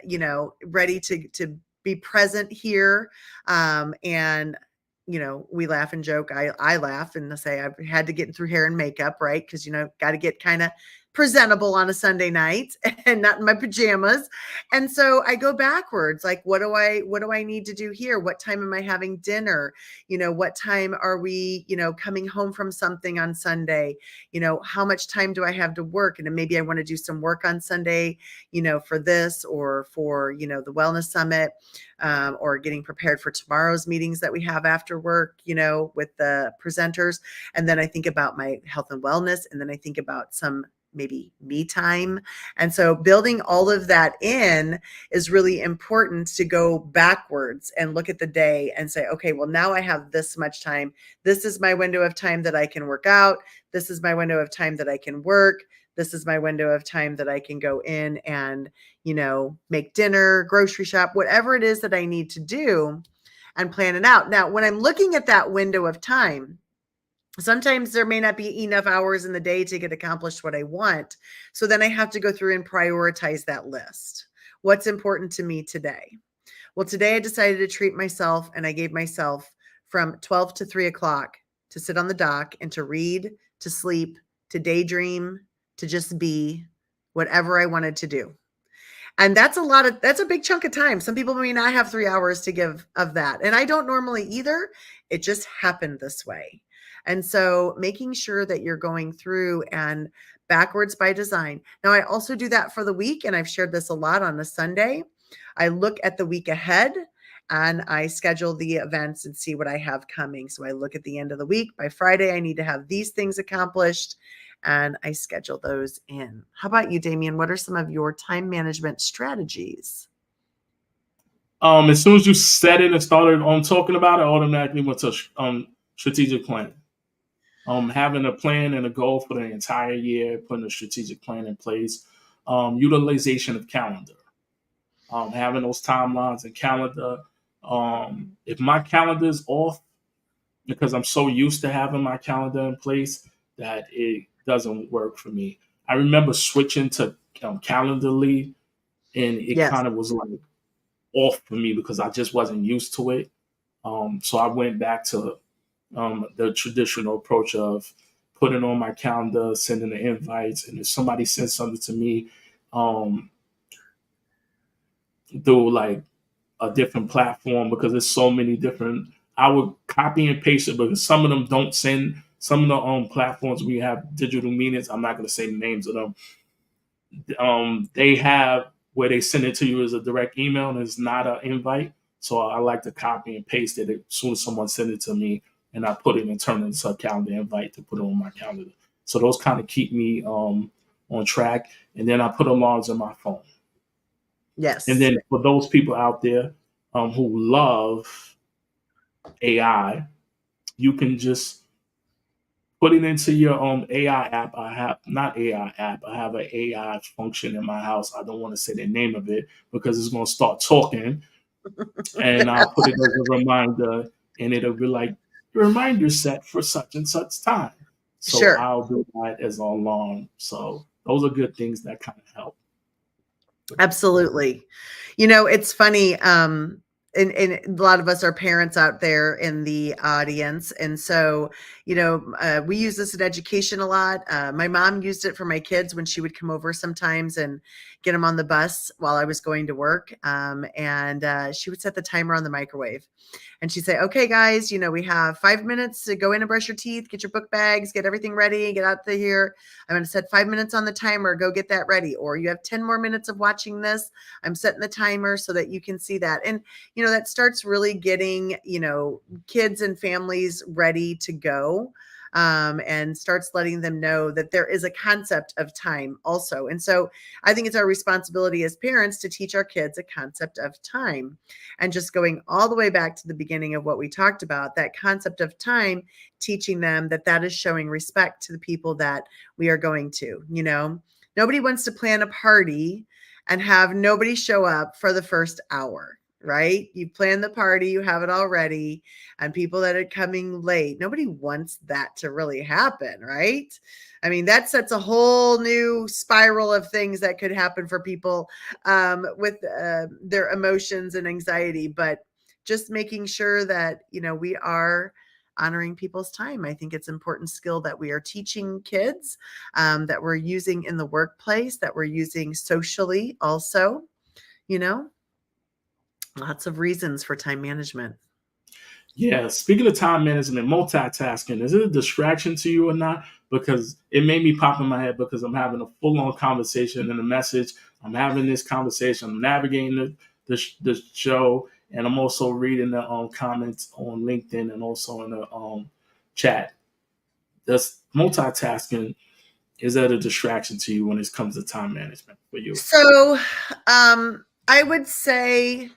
ready to be present here. And, we laugh and joke. I laugh and say I've had to get through hair and makeup, right? Because, got to get kind of presentable on a Sunday night and not in my pajamas. And so I go backwards. Like, what do I need to do here? What time am I having dinner? What time are we, coming home from something on Sunday? How much time do I have to work? And then maybe I want to do some work on Sunday, for this or for, the wellness summit, or getting prepared for tomorrow's meetings that we have after work, with the presenters. And then I think about my health and wellness. And then I think about some maybe me time. And so building all of that in is really important, to go backwards and look at the day and say, okay, well, now I have this much time. This is my window of time that I can work out. This is my window of time that I can work. This is my window of time that I can go in and, make dinner, grocery shop, whatever it is that I need to do, and plan it out. Now, when I'm looking at that window of time, sometimes there may not be enough hours in the day to get accomplished what I want. So then I have to go through and prioritize that list. What's important to me today? Well, today I decided to treat myself, and I gave myself from 12 to 3 o'clock to sit on the dock and to read, to sleep, to daydream, to just be whatever I wanted to do. And that's a big chunk of time. Some people may not have 3 hours to give of that. And I don't normally either. It just happened this way. And so making sure that you're going through and backwards by design. Now, I also do that for the week, and I've shared this a lot on a Sunday. I look at the week ahead and I schedule the events and see what I have coming. So I look at the end of the week. By Friday, I need to have these things accomplished, and I schedule those in. How about you, Damien? What are some of your time management strategies? As soon as you said it and started talking about it, I automatically went to strategic plan. Having a plan and a goal for the entire year, putting a strategic plan in place, utilization of calendar, having those timelines and calendar. If my calendar is off, because I'm so used to having my calendar in place, that it doesn't work for me. I remember switching to Calendarly, and it Yes. kind of was like off for me because I just wasn't used to it. So I went back to the traditional approach of putting on my calendar, sending the invites, and if somebody sends something to me through like a different platform, because there's so many different, I would copy and paste it because some of them don't send. Some of the platforms we have digital meetings, I'm not going to say the names of them. They have where they send it to you as a direct email and it's not an invite. So I like to copy and paste it as soon as someone sends it to me, and I put it and turn it into a calendar invite to put it on my calendar. So those kind of keep me on track. And then I put alarms on my phone. Yes. And then for those people out there who love AI, you can just put it into your AI app. I have not AI app. I have an AI function in my house. I don't want to say the name of it because it's going to start talking, and I'll put it as a reminder, and it'll be like reminder set for such and such time. So Sure. I'll do that as an alarm. So those are good things that kind of help. Absolutely. You know, it's funny. And a lot of us are parents out there in the audience. And so, you know, we use this in education a lot. My mom used it for my kids when she would come over sometimes and get them on the bus while I was going to work. And she would set the timer on the microwave. And she'd say, okay, guys, you know, we have 5 minutes to go in and brush your teeth, get your book bags, get everything ready, get out of here. I'm going to set 5 minutes on the timer, go get that ready. Or you have 10 more minutes of watching this. I'm setting the timer so that you can see that. And, you know, that starts really getting, you know, kids and families ready to go. And starts letting them know that there is a concept of time also. And so I think it's our responsibility as parents to teach our kids a concept of time. And just going all the way back to the beginning of what we talked about, that concept of time, teaching them that that is showing respect to the people that we are going to. You know, nobody wants to plan a party and have nobody show up for the first hour. Right? You plan the party, you have it all ready, and people that are coming late. Nobody wants that to really happen, right? I mean, that sets a whole new spiral of things that could happen for people with their emotions and anxiety. But just making sure that, you know, we are honoring people's time. I think it's an important skill that we are teaching kids, that we're using in the workplace, that we're using socially also, you know. Lots of reasons for time management. Yeah, speaking of time management, multitasking, is it a distraction to you or not? Because it made me pop in my head because I'm having a full-on conversation and a message. I'm having this conversation. I'm navigating the show, and I'm also reading the comments on LinkedIn and also in the chat. Does multitasking, is that a distraction to you when it comes to time management for you? So I would say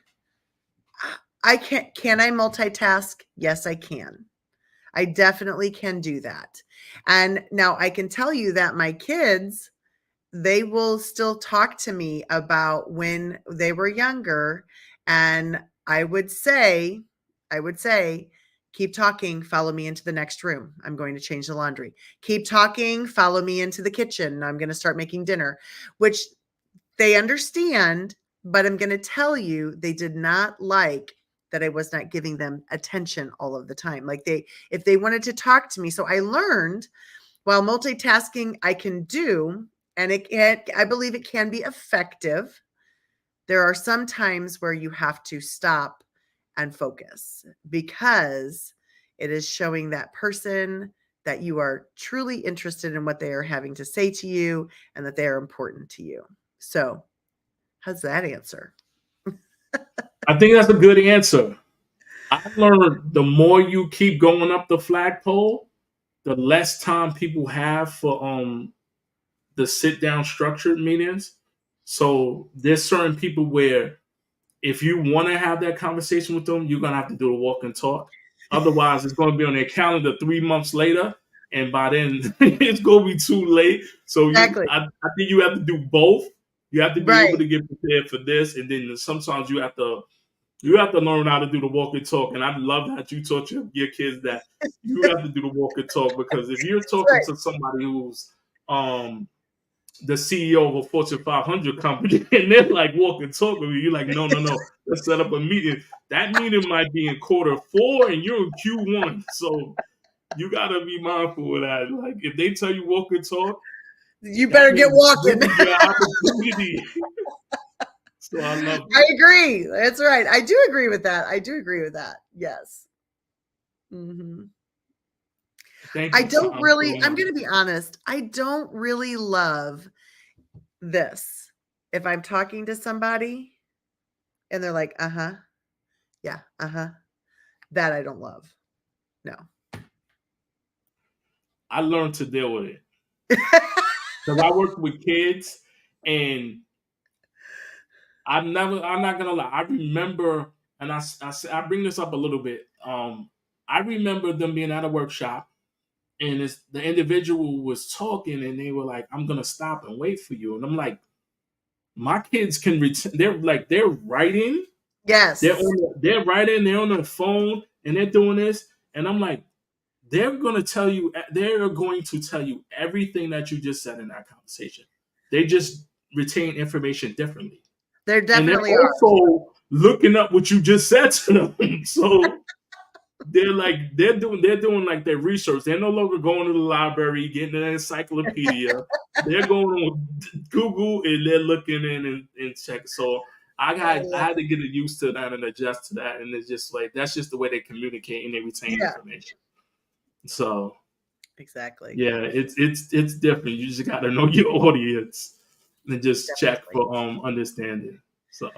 can I multitask? Yes, I can. I definitely can do that. And now I can tell you that my kids, they will still talk to me about when they were younger. And I would say, keep talking, follow me into the next room. I'm going to change the laundry. Keep talking, follow me into the kitchen. I'm going to start making dinner, which they understand, but I'm going to tell you, they did not like that I was not giving them attention all of the time. Like if they wanted to talk to me. So I learned While multitasking I can do, and I believe it can be effective, there are some times where you have to stop and focus because it is showing that person that you are truly interested in what they are having to say to you and that they are important to you. So, how's that answer? I think that's a good answer. I learned the more you keep going up the flagpole, the less time people have for the sit down structured meetings. So there's certain people where if you want to have that conversation with them, you're gonna have to do the walk and talk. Otherwise, it's gonna be on their calendar 3 months later, and by then it's gonna be too late. So Exactly. I think you have to do both. You have to be able Right. to get prepared for this, and then sometimes you have to learn how to do the walk and talk. And I love that you taught your kids that you have to do the walk and talk, because if you're talking Right. to somebody who's the CEO of a Fortune 500 company and they're like walk and talk with you, you're like, no, let's set up a meeting. That meeting might be in quarter 4 and you're in Q1. So you gotta be mindful of that. Like if they tell you walk and talk, You better get walking. This is your opportunity. So I love I it. agree. That's right. I do agree with that. Yes. Mm-hmm. Thank you, I don't Tom, really, for, I'm going to be honest, I don't really love this. If I'm talking to somebody and they're like, yeah, that I don't love. No. I learned to deal with it. Because I work with kids, and I'm not gonna lie. I remember, and I bring this up a little bit. I remember them being at a workshop, and the individual was talking, and they were like, "I'm gonna stop and wait for you," and I'm like, "My kids can they're writing, Yes. they're writing, they're on their phone, and they're doing this," and I'm like, they're going to tell you everything that you just said in that conversation. They just retain information differently. There And they're definitely are. also looking up what you just said to them. So they're doing like their research. They're no longer going to the library, getting an encyclopedia. They're going on Google and they're looking in and check. So I had to get used to that and adjust to that. And it's just like that's just the way they communicate and they retain information. So exactly. yeah, it's different. You just got to know your audience and just check for understanding. So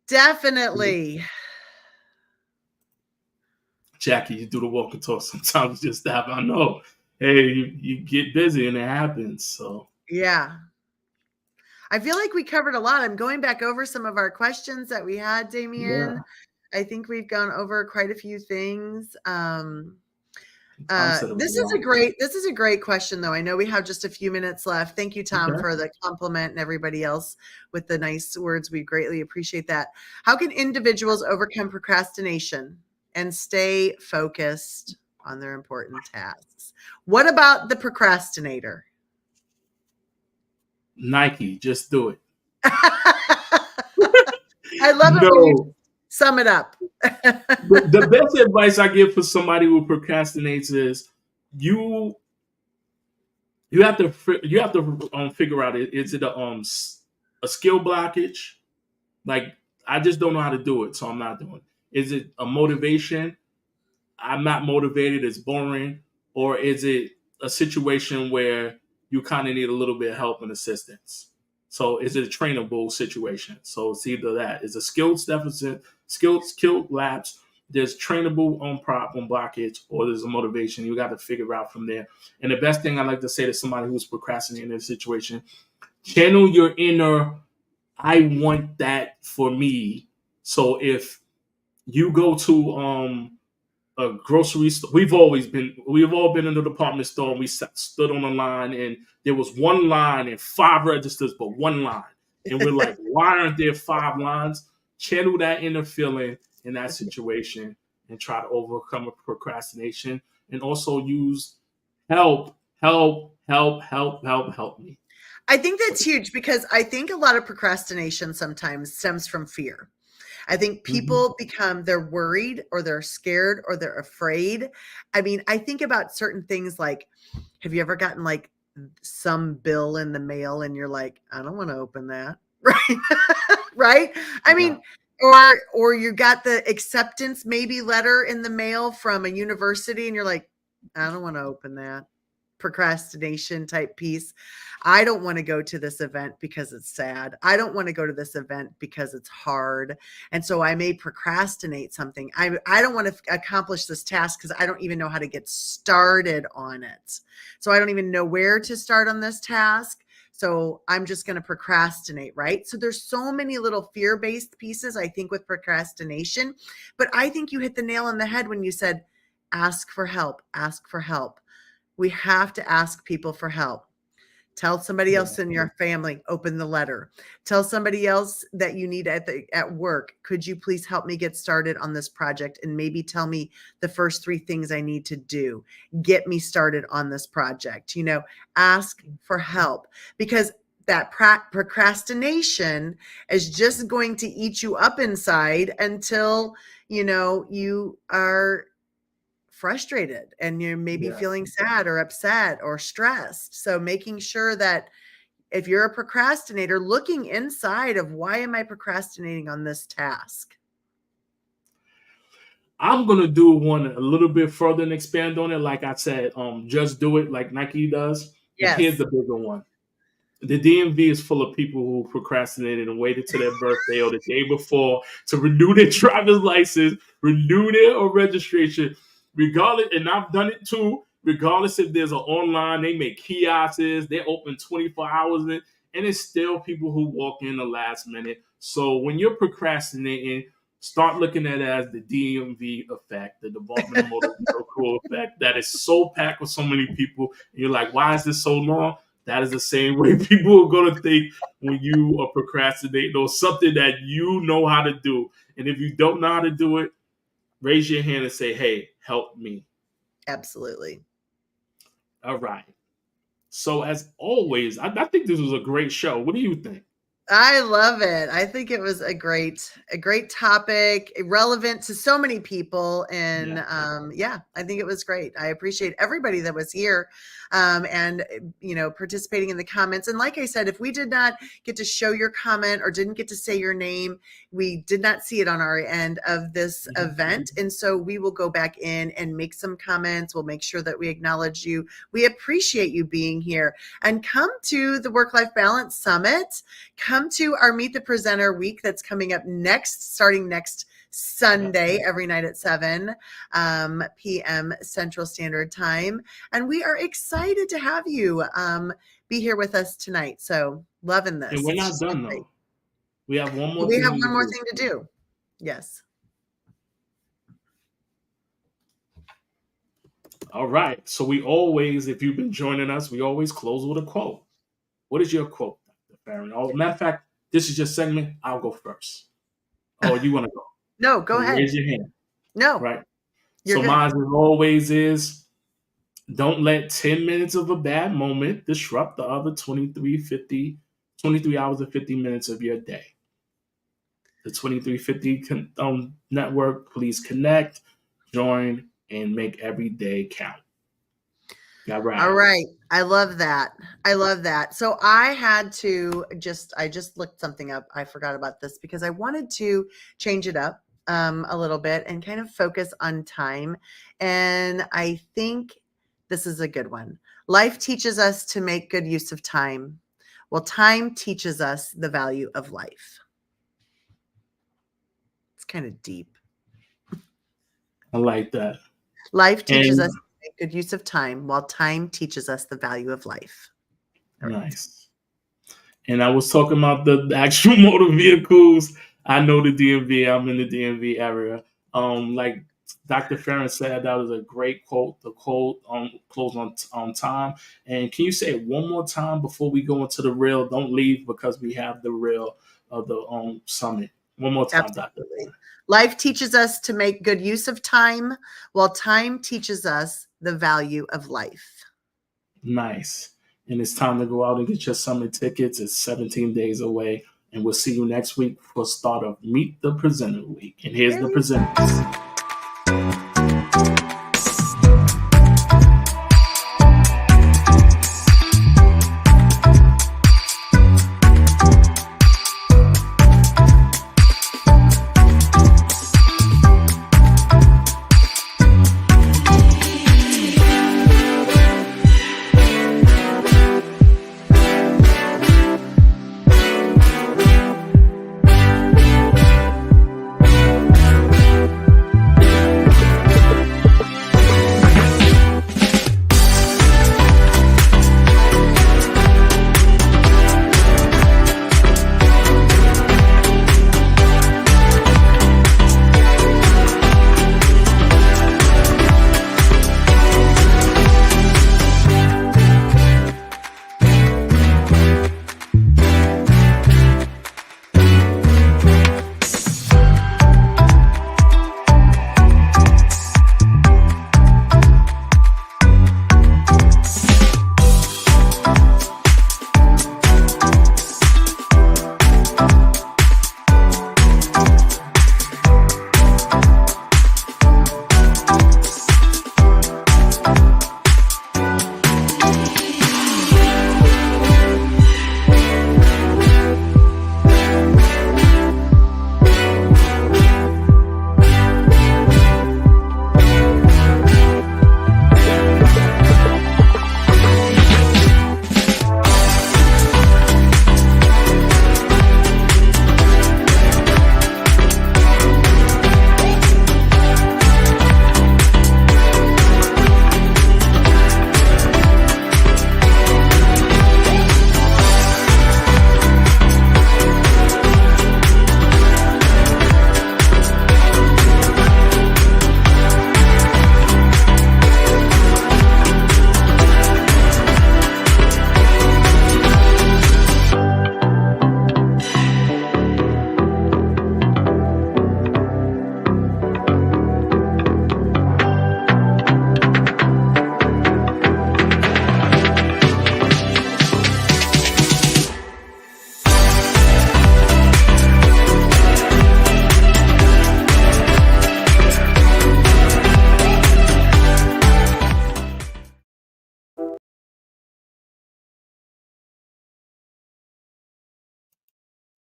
Definitely. Jackie, you do the walk and talk. Sometimes just stop. I know. Hey, you get busy and it happens. So Yeah. I feel like we covered a lot. I'm going back over some of our questions that we had, Damien. Yeah. I think we've gone over quite a few things. This is a great question, though. I know we have just a few minutes left. Thank you, Tom, for the compliment and everybody else with the nice words. We greatly appreciate that. How can individuals overcome procrastination and stay focused on their important tasks? What about the procrastinator? Nike, just do it. I love it when you sum it up. The best advice I give for somebody who procrastinates is you have to figure out, is it a skill blockage? Like I just don't know how to do it, so I'm not doing it. Is it a motivation? I'm not motivated, it's boring. Or is it a situation where you kind of need a little bit of help and assistance? So is it a trainable situation? So it's either that. It's a skills deficit, skill lapse. There's trainable problem blockage, or there's a motivation. You got to figure out from there. And the best thing I like to say to somebody who's procrastinating in a situation, channel your inner, I want that for me. So if you go to a grocery store, we've all been in the department store and we stood on a line and there was one line and 5 registers, but one line. And we're like, why aren't there 5 lines? Channel that inner feeling in that situation and try to overcome a procrastination, and also use help me. I think that's huge because I think a lot of procrastination sometimes stems from fear. I think people they're worried or they're scared or they're afraid. I mean, I think about certain things like Have you ever gotten like some bill in the mail and you're like, I don't want to open that. Right. Right. I mean, or you got the acceptance maybe letter in the mail from a university and you're like, I don't want to open that. Procrastination type piece. I don't want to go to this event because it's sad. I don't want to go to this event because it's hard. And so I may procrastinate something. I don't want to accomplish this task because I don't even know how to get started on it. So I don't even know where to start on this task. So I'm just going to procrastinate, right? So there's so many little fear-based pieces, I think, with procrastination. But I think you hit the nail on the head when you said, ask for help, ask for help. We have to ask people for help. Tell somebody else in your family, open the letter. Tell somebody else that you need at work, could you please help me get started on this project and maybe tell me the first 3 things I need to do. Get me started on this project. You know, ask for help, because that procrastination is just going to eat you up inside until, you know, you are frustrated and you're maybe feeling sad or upset or stressed. So making sure that if you're a procrastinator, looking inside of why am I procrastinating on this task? I'm going to do one a little bit further and expand on it. Like I said, just do it like Nike does. Yes. And here's the bigger one. The DMV is full of people who procrastinated and waited to their birthday or the day before to renew their driver's license, renew their registration. Regardless, and I've done it too, regardless if there's an online, they make kiosks, they're open 24 hours, and it's still people who walk in the last minute. So when you're procrastinating, start looking at it as the DMV effect, the Department of Motor Vehicle effect, that is so packed with so many people. And you're like, why is this so long? That is the same way people are going to think when you are procrastinating or something that you know how to do. And if you don't know how to do it, raise your hand and say, hey, help me. Absolutely. All right. So as always, I think this was a great show. What do you think? I love it. I think it was a great topic, relevant to so many people. And I think it was great. I appreciate everybody that was here and, you know, participating in the comments. And like I said, if we did not get to show your comment or didn't get to say your name, we did not see it on our end of this event. And so we will go back in and make some comments. We'll make sure that we acknowledge you. We appreciate you being here, and come to the Work-Life Balance Summit. Come to our Meet the Presenter week that's coming up starting next Sunday, every night at 7 p.m. Central Standard Time. And we are excited to have you be here with us tonight. So loving this. And we're not done though. We have one more thing to do. Yes. All right. So we always, if you've been joining us, we always close with a quote. What is your quote, Dr. Farron? Oh, matter of fact, this is your segment. I'll go first. Oh, you want to go? No, go ahead. Raise your hand. No. Right. So mine as always is, don't let 10 minutes of a bad moment disrupt the other 23 hours and 50 minutes of your day. The 2350 network, please connect, join, and make every day count. All right. I love that. So I just looked something up. I forgot about this because I wanted to change it up a little bit and kind of focus on time. And I think this is a good one. Life teaches us to make good use of time. Well, time teaches us the value of life. It's kind of deep. I like that. Life teaches us to make good use of time, while time teaches us the value of life. All nice. Right. And I was talking about the actual motor vehicles. I know the DMV. I'm in the DMV area. Like Dr. Farron said, that was a great quote. The quote close on time. And can you say it one more time before we go into the reel? Don't leave, because we have the reel of the summit. One more time, Dr. Farron. Life teaches us to make good use of time, while time teaches us the value of life. Nice. And it's time to go out and get your summit tickets. It's 17 days away. And we'll see you next week for start of Meet the Presenter Week. And here's the presenters.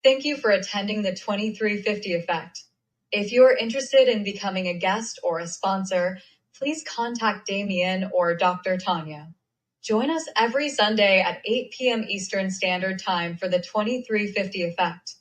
Thank you for attending the 2350 Effect. If you are interested in becoming a guest or a sponsor, please contact Damien or Dr. Tanya. Join us every Sunday at 8 p.m. Eastern Standard Time for the 2350 Effect.